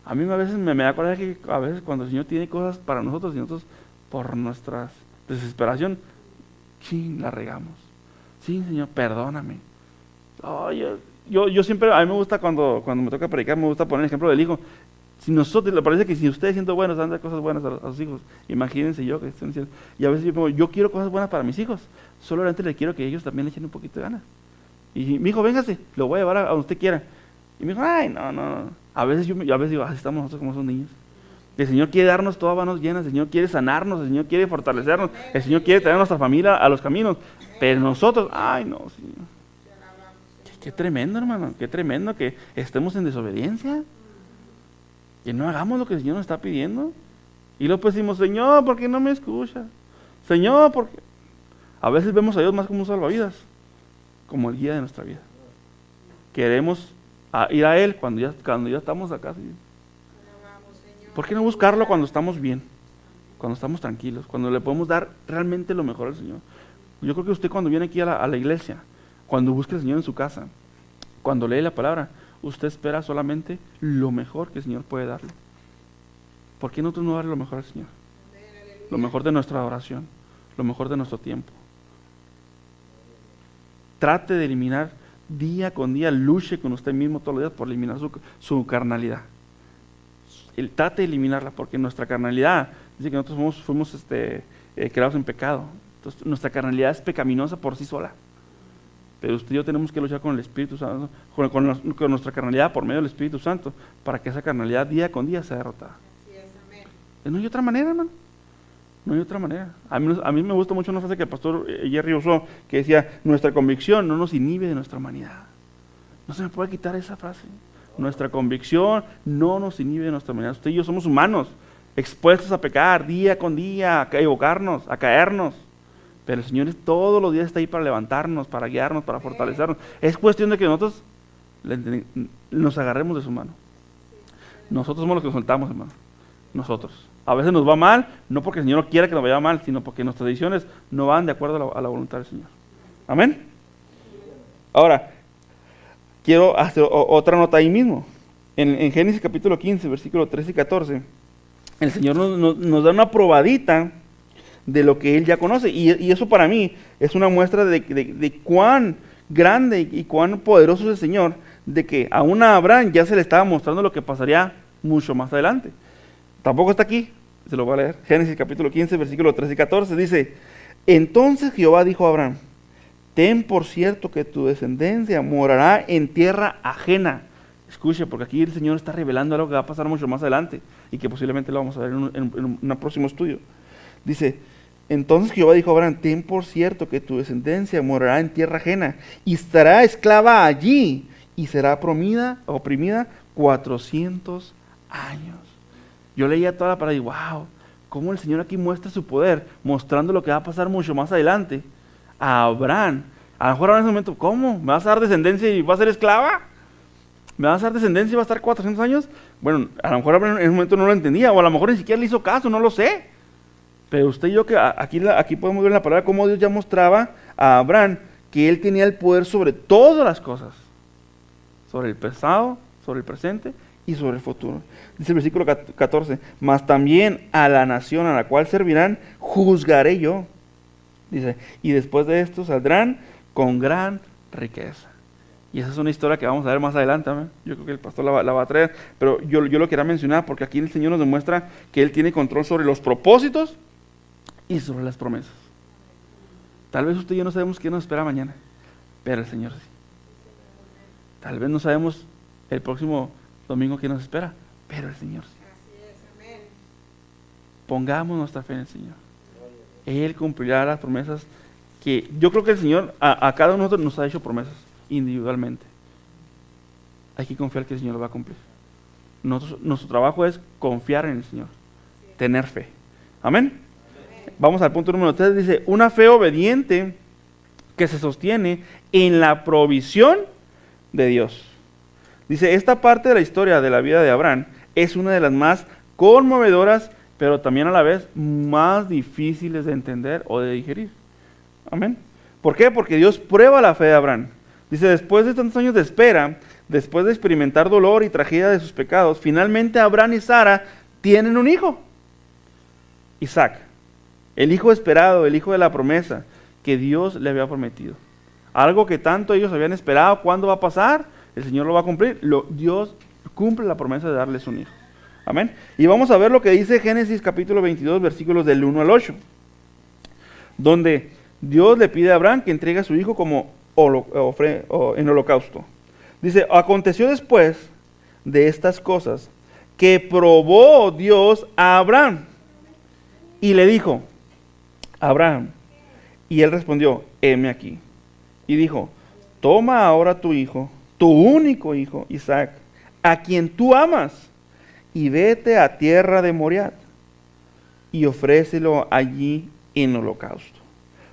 A mí a veces me da coraje que a veces cuando el Señor tiene cosas para nosotros y nosotros por nuestra desesperación, sí, la regamos. Sí, Señor, perdóname. Oh, yo siempre, a mí me gusta cuando me toca predicar, me gusta poner el ejemplo del hijo. Si nosotros, le parece que si ustedes siendo buenos dan cosas buenas a sus hijos, imagínense yo que estoy diciendo, y a veces yo quiero cosas buenas para mis hijos, solamente les quiero que ellos también le echen un poquito de ganas. Y mi hijo, véngase, lo voy a llevar a donde usted quiera. Y me dijo, ay, no. A veces digo, así estamos nosotros como son niños. El Señor quiere darnos todas manos llenas, el Señor quiere sanarnos, el Señor quiere fortalecernos, el Señor quiere traer a nuestra familia a los caminos, pero nosotros, ay no, Señor. Qué tremendo, hermano, qué tremendo que estemos en desobediencia, que no hagamos lo que el Señor nos está pidiendo. Y luego pues decimos, Señor, ¿por qué no me escuchas? Señor, ¿por qué? A veces vemos a Dios más como un salvavidas, como el guía de nuestra vida. Queremos ir a Él cuando ya estamos acá. ¿Sí? ¿Por qué no buscarlo cuando estamos bien? Cuando estamos tranquilos, cuando le podemos dar realmente lo mejor al Señor. Yo creo que usted cuando viene aquí a la iglesia, cuando busca al Señor en su casa, cuando lee la palabra, usted espera solamente lo mejor que el Señor puede darle. ¿Por qué nosotros no darle lo mejor al Señor? Lo mejor de nuestra adoración, lo mejor de nuestro tiempo. Trate de eliminar día con día, luche con usted mismo todos los días por eliminar su carnalidad. Trate de eliminarla, porque nuestra carnalidad, dice que nosotros fuimos creados en pecado. Entonces, nuestra carnalidad es pecaminosa por sí sola. Pero usted y yo tenemos que luchar con el Espíritu Santo, con nuestra carnalidad por medio del Espíritu Santo, para que esa carnalidad día con día sea derrotada. No hay otra manera, hermano. No hay otra manera. A mí me gusta mucho una frase que el pastor Jerry usó, que decía, nuestra convicción no nos inhibe de nuestra humanidad. No se me puede quitar esa frase. Nuestra convicción no nos inhibe de nuestra humanidad. Usted y yo somos humanos, expuestos a pecar día con día, a equivocarnos, a caernos. Pero el Señor todos los días está ahí para levantarnos, para guiarnos, para fortalecernos. Es cuestión de que nosotros nos agarremos de su mano. Nosotros somos los que soltamos, hermano. Nosotros. A veces nos va mal, no porque el Señor no quiera que nos vaya mal, sino porque nuestras decisiones no van de acuerdo a la voluntad del Señor. Amén. Ahora, quiero hacer otra nota ahí mismo. En Génesis capítulo 15, versículos 13 y 14, el Señor nos da una probadita de lo que Él ya conoce. Y eso para mí es una muestra de cuán grande y cuán poderoso es el Señor, de que aún a Abraham ya se le estaba mostrando lo que pasaría mucho más adelante. Tampoco está aquí, se lo voy a leer. Génesis capítulo 15, versículos 13 y 14, dice, entonces Jehová dijo a Abraham, ten por cierto que tu descendencia morará en tierra ajena. Escuche, porque aquí el Señor está revelando algo que va a pasar mucho más adelante y que posiblemente lo vamos a ver en un próximo estudio. Dice, entonces Jehová dijo a Abraham, ten por cierto que tu descendencia morará en tierra ajena y estará esclava allí y será oprimida 400 años. Yo leía toda la palabra y wow, cómo el Señor aquí muestra su poder, mostrando lo que va a pasar mucho más adelante a Abraham. A lo mejor ahora en ese momento, ¿cómo? ¿Me vas a dar descendencia y va a ser esclava? ¿Me vas a dar descendencia y va a estar 400 años? Bueno, a lo mejor Abraham en ese momento no lo entendía, o a lo mejor ni siquiera le hizo caso, no lo sé. Pero usted y yo, que aquí podemos ver en la palabra cómo Dios ya mostraba a Abraham que él tenía el poder sobre todas las cosas. Sobre el pasado, sobre el presente y sobre el futuro. Dice el versículo 14, mas también a la nación a la cual servirán, juzgaré yo. Dice, y después de esto saldrán con gran riqueza. Y esa es una historia que vamos a ver más adelante, ¿no? Yo creo que el pastor la va a traer, pero yo lo quería mencionar porque aquí el Señor nos demuestra que Él tiene control sobre los propósitos y sobre las promesas. Tal vez usted y yo no sabemos qué nos espera mañana, pero el Señor sí. Tal vez no sabemos el próximo domingo qué nos espera, pero el Señor sí. Pongamos nuestra fe en el Señor. Él cumplirá las promesas que yo creo que el Señor a cada uno de nosotros nos ha hecho promesas individualmente. Hay que confiar que el Señor lo va a cumplir. Nuestro trabajo es confiar en el Señor, tener fe. Amén. Vamos al punto número 3. Dice, una fe obediente que se sostiene en la provisión de Dios. Dice, esta parte de la historia de la vida de Abraham es una de las más conmovedoras, pero también a la vez más difíciles de entender o de digerir. Amén. ¿Por qué? Porque Dios prueba la fe de Abraham. Dice, después de tantos años de espera, después de experimentar dolor y tragedia de sus pecados, finalmente Abraham y Sara tienen un hijo, Isaac, el hijo esperado, el hijo de la promesa que Dios le había prometido. Algo que tanto ellos habían esperado, ¿cuándo va a pasar? El Señor lo va a cumplir. Dios cumple la promesa de darles un hijo. Amén. Y vamos a ver lo que dice Génesis capítulo 22, versículos del 1 al 8, donde Dios le pide a Abraham que entregue a su hijo como en holocausto. Dice, aconteció después de estas cosas que probó Dios a Abraham y le dijo, Abraham, y él respondió, heme aquí. Y dijo, toma ahora tu hijo, tu único hijo, Isaac, a quien tú amas, y vete a tierra de Moriah, y ofrécelo allí en holocausto,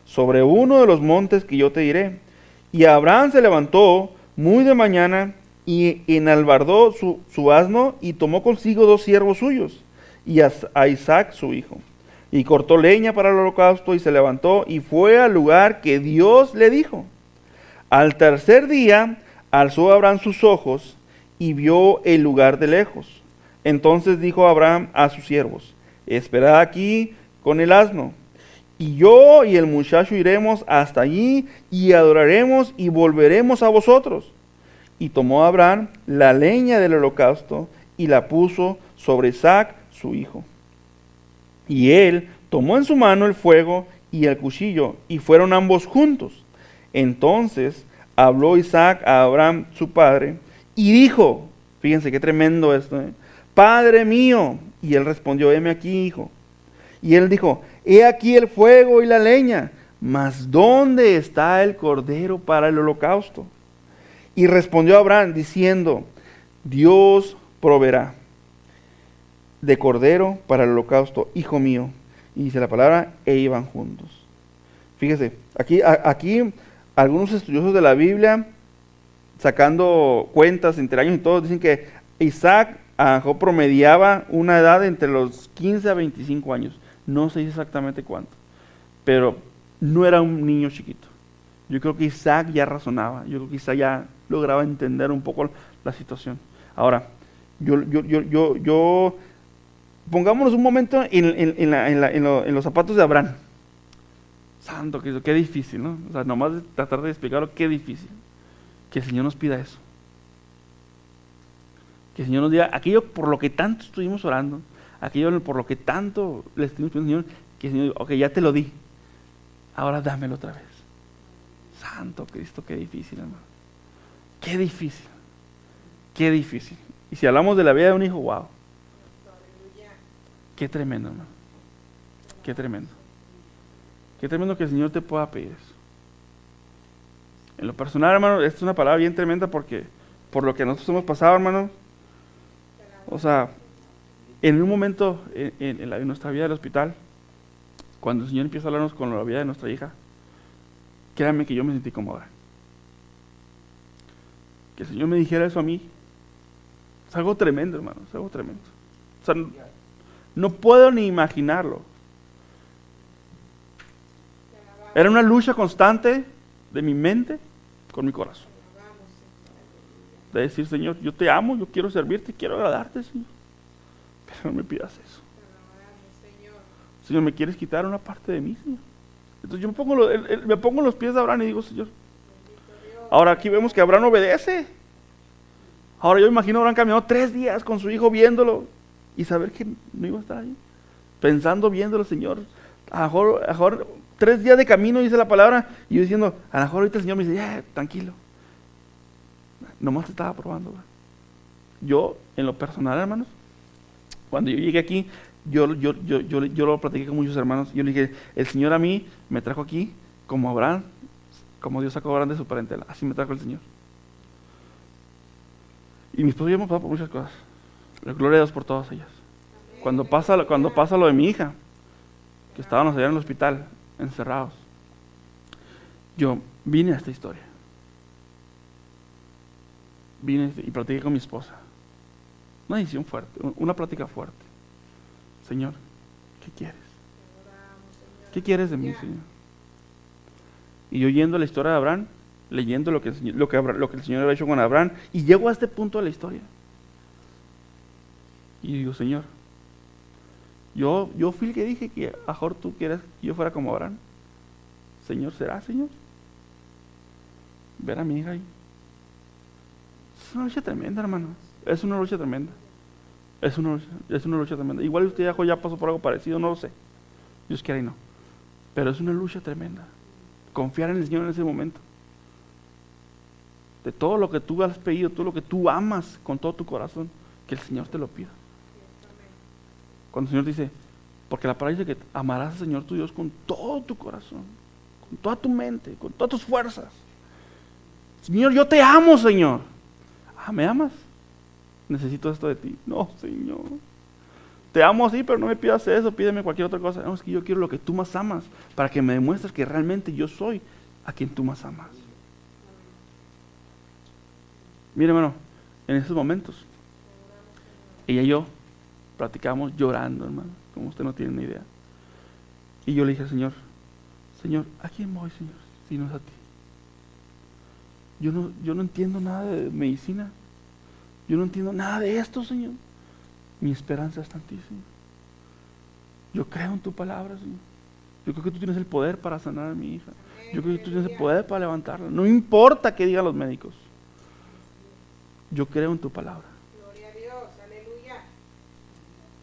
sobre uno de los montes que yo te diré. Y Abraham se levantó muy de mañana y enalbardó su asno y tomó consigo 2 siervos suyos y a Isaac su hijo. Y cortó leña para el holocausto y se levantó y fue al lugar que Dios le dijo. Al tercer día alzó Abraham sus ojos y vio el lugar de lejos. Entonces dijo Abraham a sus siervos, esperad aquí con el asno, y yo y el muchacho iremos hasta allí y adoraremos y volveremos a vosotros. Y tomó Abraham la leña del holocausto y la puso sobre Isaac su hijo. Y él tomó en su mano el fuego y el cuchillo, y fueron ambos juntos. Entonces habló Isaac a Abraham su padre, y dijo, fíjense qué tremendo esto, Padre mío. Y él respondió, heme aquí, hijo. Y él dijo, he aquí el fuego y la leña, mas ¿dónde está el cordero para el holocausto? Y respondió Abraham diciendo, Dios proveerá de cordero para el holocausto, hijo mío. Y dice la palabra, e iban juntos. Fíjese, aquí algunos estudiosos de la Biblia, sacando cuentas entre años y todo, dicen que Isaac promediaba una edad entre los 15 a 25 años. No sé exactamente cuánto, pero no era un niño chiquito. Yo creo que Isaac ya razonaba, yo creo que Isaac ya lograba entender un poco la situación. Ahora, pongámonos un momento en los zapatos de Abraham. Santo Cristo, qué difícil, ¿no? O sea, nomás de tratar de explicarlo, qué difícil. Que el Señor nos pida eso. Que el Señor nos diga, aquello por lo que tanto estuvimos orando, aquello por lo que tanto le estuvimos pidiendo al Señor, que el Señor diga, ok, ya te lo di, ahora dámelo otra vez. Santo Cristo, qué difícil, hermano. Qué difícil. Qué difícil. Y si hablamos de la vida de un hijo, wow. Qué tremendo, hermano. Qué tremendo. Qué tremendo que el Señor te pueda pedir eso. En lo personal, hermano, esta es una palabra bien tremenda porque por lo que nosotros hemos pasado, hermano, o sea, en un momento en nuestra vida del hospital, cuando el Señor empieza a hablarnos con la vida de nuestra hija, créanme que yo me sentí como ahora. Que el Señor me dijera eso a mí, es algo tremendo, hermano, es algo tremendo. O sea, no puedo ni imaginarlo. Era una lucha constante de mi mente con mi corazón. De decir, Señor, yo te amo, yo quiero servirte, quiero agradarte, Señor. Pero no me pidas eso. Señor, ¿me quieres quitar una parte de mí, Señor? Entonces yo me pongo en los pies de Abraham y digo, Señor, Ahora aquí vemos que Abraham obedece. Ahora yo imagino a Abraham caminando 3 días con su hijo viéndolo y saber que no iba a estar ahí. Pensando, viéndolo, Señor. A lo mejor 3 días de camino, dice la palabra, y yo diciendo, a lo mejor ahorita el Señor me dice, ya, tranquilo. Nomás te estaba probando. Yo, en lo personal, hermanos, cuando yo llegué aquí, yo lo platiqué con muchos hermanos. Yo le dije, el Señor a mí me trajo aquí como Abraham, como Dios sacó a Abraham de su parentela. Así me trajo el Señor. Y mi esposo y yo hemos pasado por muchas cosas. La gloria a Dios por todas ellas. Cuando pasa lo de mi hija, que estábamos allá en el hospital, encerrados, yo vine a esta historia. Vine y platiqué con mi esposa. Una decisión fuerte, una plática fuerte. Señor, ¿qué quieres? ¿Qué quieres de mí, Señor? Y yo yendo a la historia de Abraham, leyendo lo que el Señor había hecho con Abraham, y llego a este punto de la historia. Y digo, Señor, yo fui el que dije que a lo mejor tú quieres que yo fuera como Abraham. Señor, ¿será, Señor? Ver a mi hija ahí. Es una lucha tremenda, hermano. Es una lucha tremenda. Es una lucha tremenda. Igual usted ya pasó por algo parecido, no lo sé. Dios quiera y no. Pero es una lucha tremenda. Confiar en el Señor en ese momento. De todo lo que tú has pedido, todo lo que tú amas con todo tu corazón, que el Señor te lo pida. Cuando el Señor dice, porque la palabra dice que amarás al Señor tu Dios con todo tu corazón, con toda tu mente, con todas tus fuerzas. Señor, yo te amo, Señor. Ah, ¿me amas? Necesito esto de ti. No, Señor. Te amo así, pero no me pidas eso, pídeme cualquier otra cosa. No, es que yo quiero lo que tú más amas, para que me demuestres que realmente yo soy a quien tú más amas. Mire, hermano, en esos momentos, ella y yo platicamos llorando, hermano, como usted no tiene ni idea. Y yo le dije, Señor, ¿a quién voy, Señor, si no es a ti? Yo no entiendo nada de medicina. Yo no entiendo nada de esto, Señor. Mi esperanza está en ti, Señor. Yo creo en tu palabra, Señor. Yo creo que tú tienes el poder para sanar a mi hija. Yo creo que tú tienes el poder para levantarla. No importa qué digan los médicos. Yo creo en tu palabra. Gloria a Dios, aleluya.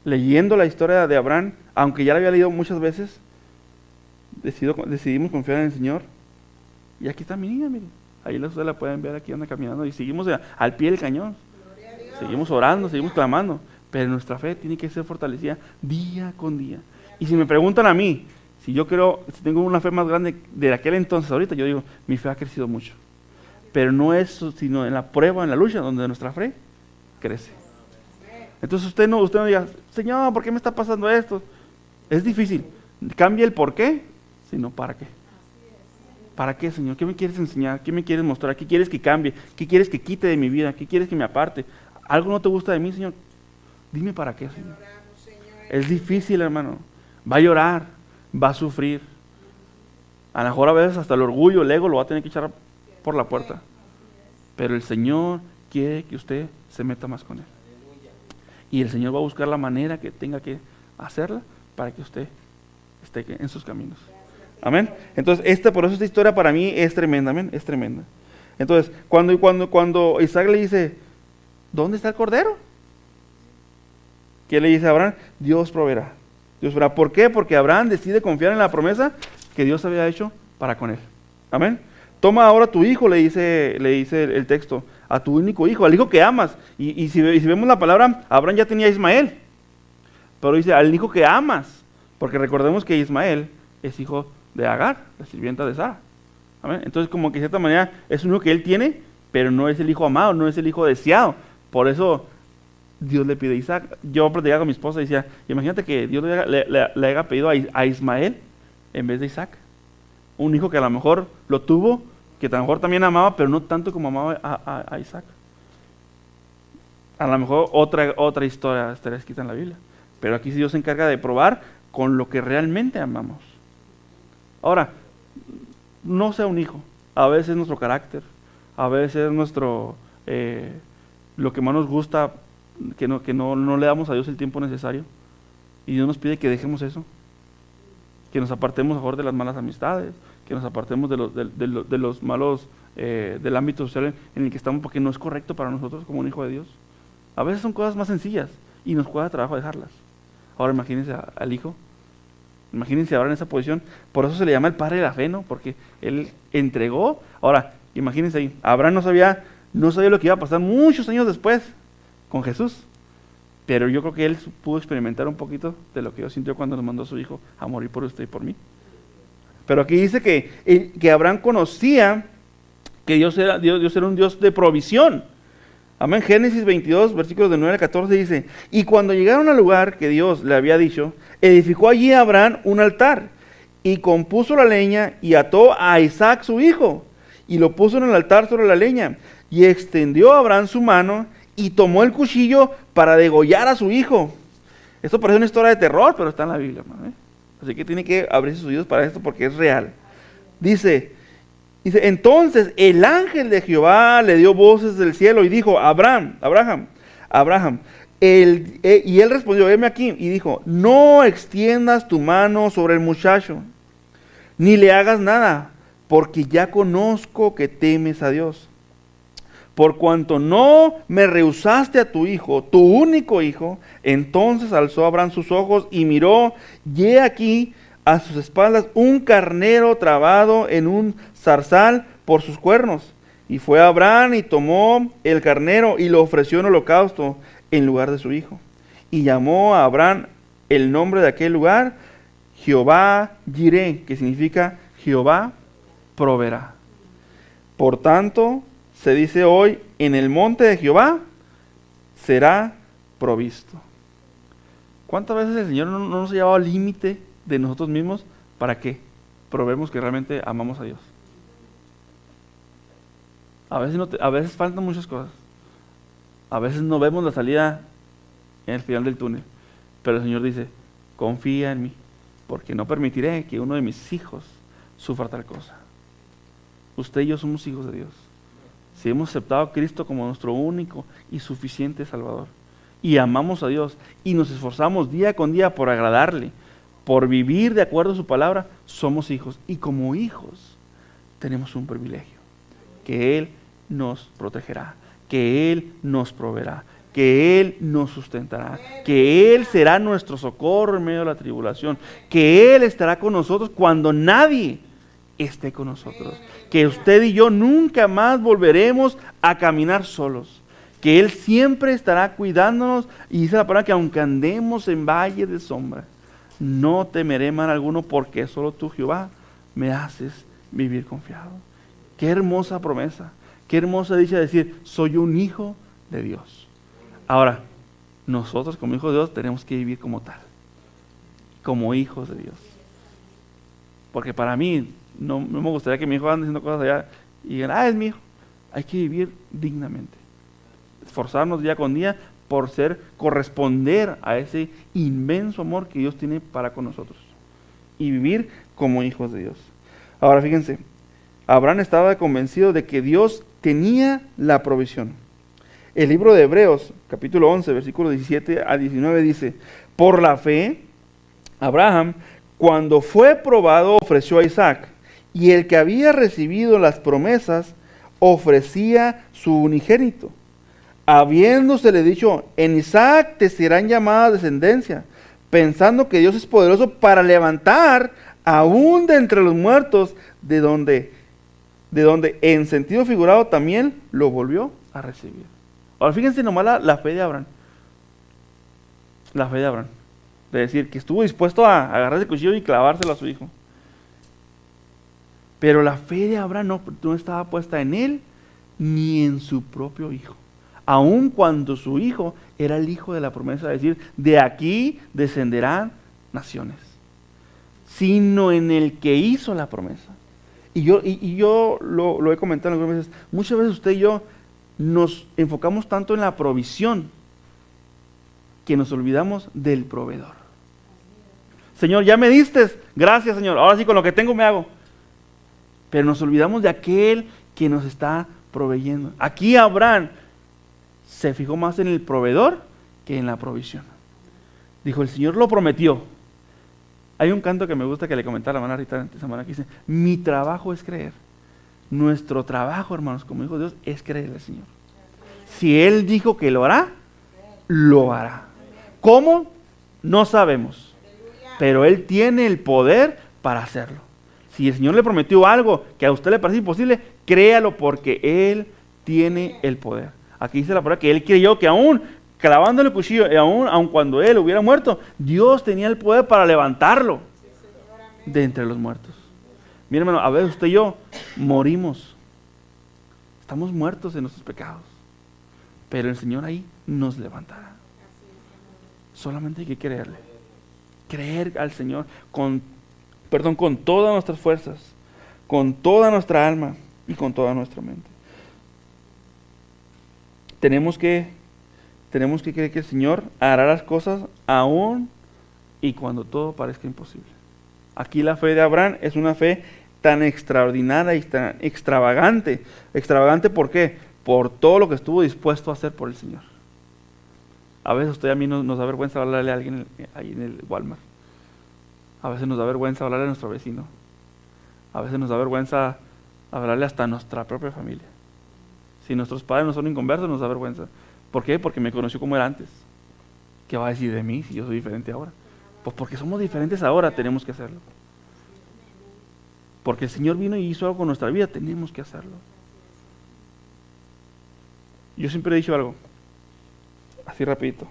Leyendo la historia de Abraham, aunque ya la había leído muchas veces, decidimos confiar en el Señor. Y aquí está mi niña, miren. Ahí ustedes la pueden ver, aquí anda caminando. Y seguimos al pie del cañón. Seguimos orando, seguimos clamando. Pero nuestra fe tiene que ser fortalecida día con día. Y si me preguntan a mí, si tengo una fe más grande de aquel entonces ahorita, yo digo, mi fe ha crecido mucho. Pero no eso, sino en la prueba, en la lucha, donde nuestra fe crece. Entonces usted no diga, Señor, ¿por qué me está pasando esto? Es difícil. Cambia el por qué, sino para qué. ¿Para qué, Señor? ¿Qué me quieres enseñar? ¿Qué me quieres mostrar? ¿Qué quieres que cambie? ¿Qué quieres que quite de mi vida? ¿Qué quieres que me aparte? ¿Algo no te gusta de mí, Señor? Dime para qué, Señor. Es difícil, hermano. Va a llorar, va a sufrir. A lo mejor a veces hasta el orgullo, el ego lo va a tener que echar por la puerta. Pero el Señor quiere que usted se meta más con Él. Y el Señor va a buscar la manera que tenga que hacerla para que usted esté en sus caminos. Amén. Entonces, por eso esta historia para mí es tremenda, amén, es tremenda. Entonces, cuando Isaac le dice, ¿dónde está el cordero? ¿Qué le dice a Abraham? Dios proveerá. Dios proveerá. ¿Por qué? Porque Abraham decide confiar en la promesa que Dios había hecho para con él. Amén. Toma ahora tu hijo, le dice el texto, a tu único hijo, al hijo que amas. Y si vemos la palabra, Abraham ya tenía a Ismael. Pero dice, al hijo que amas. Porque recordemos que Ismael es hijo de Agar, la sirvienta de Sara. ¿Amén? Entonces, como que de cierta manera es uno que él tiene, pero no es el hijo amado, no es el hijo deseado. Por eso Dios le pide a Isaac. Yo platicaba con mi esposa y decía, imagínate que Dios le haya pedido a Ismael en vez de Isaac. Un hijo que a lo mejor lo tuvo, que a lo mejor también amaba, pero no tanto como amaba a Isaac. A lo mejor otra historia estaría escrita en la Biblia. Pero aquí Dios se encarga de probar con lo que realmente amamos. Ahora, no sea un hijo. A veces es nuestro carácter, a veces es nuestro lo que más nos gusta, que no le damos a Dios el tiempo necesario. Y Dios nos pide que dejemos eso, que nos apartemos mejor de las malas amistades, que nos apartemos de los malos, del ámbito social en el que estamos, porque no es correcto para nosotros como un hijo de Dios. A veces son cosas más sencillas y nos cuesta trabajo dejarlas. Ahora imagínense al hijo, imagínense ahora en esa posición. Por eso se le llama el padre de la fe, ¿no? Porque él entregó. Ahora, imagínense ahí, Abraham no sabía lo que iba a pasar muchos años después con Jesús. Pero yo creo que él pudo experimentar un poquito de lo que Dios sintió cuando nos mandó a su hijo a morir por usted y por mí. Pero aquí dice que Abraham conocía que Dios era un Dios de provisión. Amén. Génesis 22, versículos de 9 al 14 dice: y cuando llegaron al lugar que Dios le había dicho, edificó allí Abraham un altar, y compuso la leña, y ató a Isaac su hijo, y lo puso en el altar sobre la leña, y extendió a Abraham su mano, y tomó el cuchillo para degollar a su hijo. Esto parece una historia de terror, pero está en la Biblia, hermano, ¿eh? Así que tiene que abrir sus oídos para esto porque es real. Dice, entonces el ángel de Jehová le dio voces del cielo y dijo: Abraham. Y él respondió: heme aquí. Y dijo: no extiendas tu mano sobre el muchacho, ni le hagas nada, porque ya conozco que temes a Dios. Por cuanto no me rehusaste a tu hijo, tu único hijo. Entonces alzó Abraham sus ojos y miró, y he aquí a sus espaldas un carnero trabado en un zarzal por sus cuernos. Y fue Abraham y tomó el carnero y lo ofreció en holocausto en lugar de su hijo. Y llamó a Abraham el nombre de aquel lugar Jehová Jireh, que significa Jehová proveerá. Por tanto, se dice hoy: en el monte de Jehová será provisto. ¿Cuántas veces el Señor no nos ha llevado al límite de nosotros mismos para que probemos que realmente amamos a Dios? A veces faltan muchas cosas. A veces no vemos la salida en el final del túnel. Pero el Señor dice: confía en mí, porque no permitiré que uno de mis hijos sufra tal cosa. Usted y yo somos hijos de Dios. Si hemos aceptado a Cristo como nuestro único y suficiente Salvador, y amamos a Dios, y nos esforzamos día con día por agradarle, por vivir de acuerdo a su palabra, somos hijos. Y como hijos tenemos un privilegio: que Él nos protegerá, que Él nos proveerá, que Él nos sustentará, que Él será nuestro socorro en medio de la tribulación, que Él estará con nosotros cuando nadie esté con nosotros, que usted y yo nunca más volveremos a caminar solos, que Él siempre estará cuidándonos. Y dice la palabra que aunque andemos en valle de sombra, no temeré mal alguno, porque solo tú, Jehová, me haces vivir confiado. Qué hermosa promesa, qué hermosa dicha decir: soy un hijo de Dios. Ahora, nosotros como hijos de Dios tenemos que vivir como tal, como hijos de Dios. Porque para mí, no me gustaría que mi hijo ande haciendo cosas allá y digan: es mi hijo. Hay que vivir dignamente, esforzarnos día con día por corresponder a ese inmenso amor que Dios tiene para con nosotros, y vivir como hijos de Dios. Ahora fíjense, Abraham estaba convencido de que Dios tenía la provisión. El libro de Hebreos, capítulo 11, versículos 17 a 19 dice: por la fe, Abraham, cuando fue probado, ofreció a Isaac, y el que había recibido las promesas ofrecía su unigénito, habiéndosele dicho: en Isaac te serán llamadas descendencia, pensando que Dios es poderoso para levantar aún de entre los muertos, de donde en sentido figurado también lo volvió a recibir. Ahora fíjense nomás la fe de Abraham. La fe de Abraham. De decir que estuvo dispuesto a agarrar ese cuchillo y clavárselo a su hijo. Pero la fe de Abraham no estaba puesta en él ni en su propio hijo. Aun cuando su hijo era el hijo de la promesa, de decir: de aquí descenderán naciones. Sino en el que hizo la promesa. Y yo lo he comentado algunas veces. Muchas veces usted y yo nos enfocamos tanto en la provisión que nos olvidamos del proveedor. Señor, ya me diste, gracias Señor, ahora sí con lo que tengo me hago. Pero nos olvidamos de aquel que nos está proveyendo. Aquí Abraham se fijó más en el proveedor que en la provisión. Dijo: el Señor lo prometió, Hay un canto que me gusta que le comentaba la hermana Rita esta semana que dice, mi trabajo es creer. Nuestro trabajo, hermanos, como hijo de Dios, es creer al Señor. Si Él dijo que lo hará, lo hará. ¿Cómo? No sabemos. Pero Él tiene el poder para hacerlo. Si el Señor le prometió algo que a usted le parece imposible, créalo porque Él tiene el poder. Aquí dice la palabra que Él creyó que aún clavándole el cuchillo, y aún cuando Él hubiera muerto, Dios tenía el poder para levantarlo de entre los muertos. Mire, hermano, a veces usted y yo morimos. Estamos muertos en nuestros pecados. Pero el Señor ahí nos levantará. Solamente hay que creerle. Creer al Señor con todas nuestras fuerzas, con toda nuestra alma y con toda nuestra mente. Tenemos que creer que el Señor hará las cosas aún y cuando todo parezca imposible. Aquí la fe de Abraham es una fe tan extraordinaria y tan extravagante. ¿Extravagante por qué? Por todo lo que estuvo dispuesto a hacer por el Señor. A veces a usted y a mí nos da vergüenza hablarle a alguien ahí en el Walmart. A veces nos da vergüenza hablarle a nuestro vecino. A veces nos da vergüenza hablarle hasta a nuestra propia familia. Si nuestros padres no son inconversos, nos da vergüenza. ¿Por qué? Porque me conoció como era antes. ¿Qué va a decir de mí si yo soy diferente ahora? Pues porque somos diferentes ahora, tenemos que hacerlo. Porque el Señor vino y hizo algo con nuestra vida, tenemos que hacerlo. Yo siempre he dicho algo, así rapidito,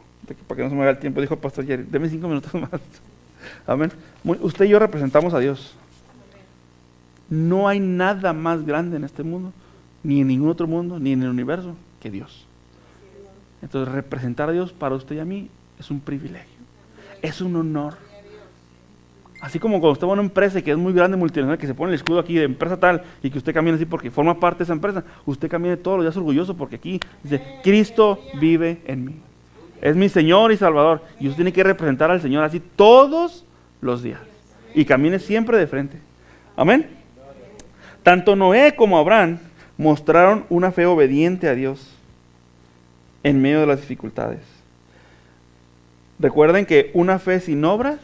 para que no se me haga el tiempo, dijo el pastor Jerry, deme 5 minutos más. Amén. Usted y yo representamos a Dios. No hay nada más grande en este mundo, ni en ningún otro mundo, ni en el universo, que Dios. Entonces representar a Dios para usted y a mí es un privilegio, es un honor. Así como cuando usted va a una empresa que es muy grande, multinacional, que se pone el escudo aquí de empresa tal y que usted camina así porque forma parte de esa empresa, usted camina todos los días orgulloso porque aquí dice, Cristo vive en mí. Es mi Señor y Salvador. Y usted tiene que representar al Señor así todos los días. Y camine siempre de frente. Amén. Tanto Noé como Abraham mostraron una fe obediente a Dios en medio de las dificultades. Recuerden que una fe sin obras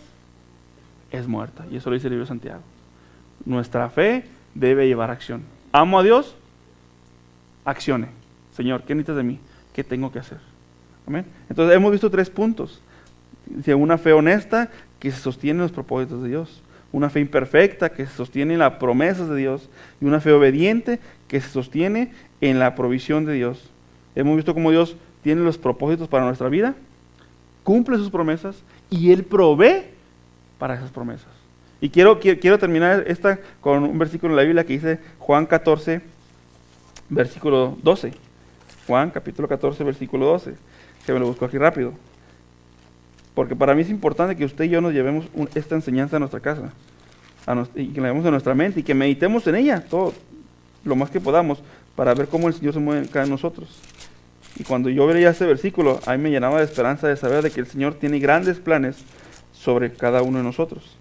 es muerta, y eso lo dice el libro de Santiago. Nuestra fe debe llevar acción. Amo a Dios, accione. Señor, ¿qué necesitas de mí? ¿Qué tengo que hacer? Amén. Entonces hemos visto 3 puntos. Dice, una fe honesta que se sostiene en los propósitos de Dios, una fe imperfecta que se sostiene en las promesas de Dios, y una fe obediente que se sostiene en la provisión de Dios. Hemos visto cómo Dios tiene los propósitos para nuestra vida, cumple sus promesas y Él provee para esas promesas. Y quiero terminar esta con un versículo en la Biblia que dice Juan 14, versículo 12. Juan capítulo 14, versículo 12. Que me lo busco aquí rápido. Porque para mí es importante que usted y yo nos llevemos esta enseñanza a nuestra casa. Y que la llevemos en nuestra mente y que meditemos en ella todo lo más que podamos para ver cómo el Señor se mueve en cada uno de nosotros. Y cuando yo veía ese versículo, a mí me llenaba de esperanza de saber de que el Señor tiene grandes planes sobre cada uno de nosotros.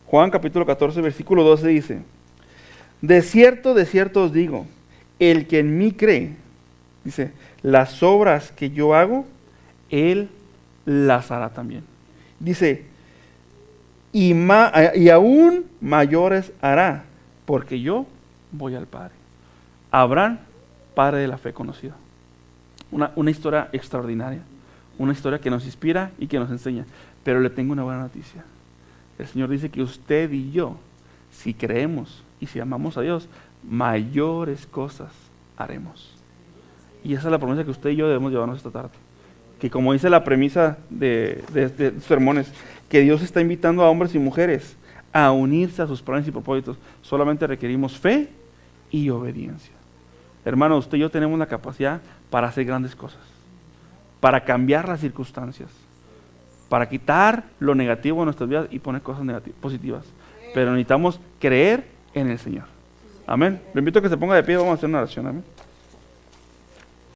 Juan capítulo 14, versículo 12 dice, de cierto os digo, el que en mí cree, dice, las obras que yo hago, Él las hará también. Dice, y aún mayores hará, porque yo voy al Padre. Abraham, padre de la fe conocida. Una historia extraordinaria, una historia que nos inspira y que nos enseña. Pero le tengo una buena noticia. El Señor dice que usted y yo, si creemos y si amamos a Dios, mayores cosas haremos. Y esa es la promesa que usted y yo debemos llevarnos esta tarde. Que como dice la premisa de estos sermones, que Dios está invitando a hombres y mujeres a unirse a sus planes y propósitos. Solamente requerimos fe y obediencia. Hermano, usted y yo tenemos la capacidad para hacer grandes cosas, para cambiar las circunstancias, para quitar lo negativo de nuestras vidas y poner cosas positivas. Pero necesitamos creer en el Señor. Amén. Le invito a que se ponga de pie, vamos a hacer una oración. Amén.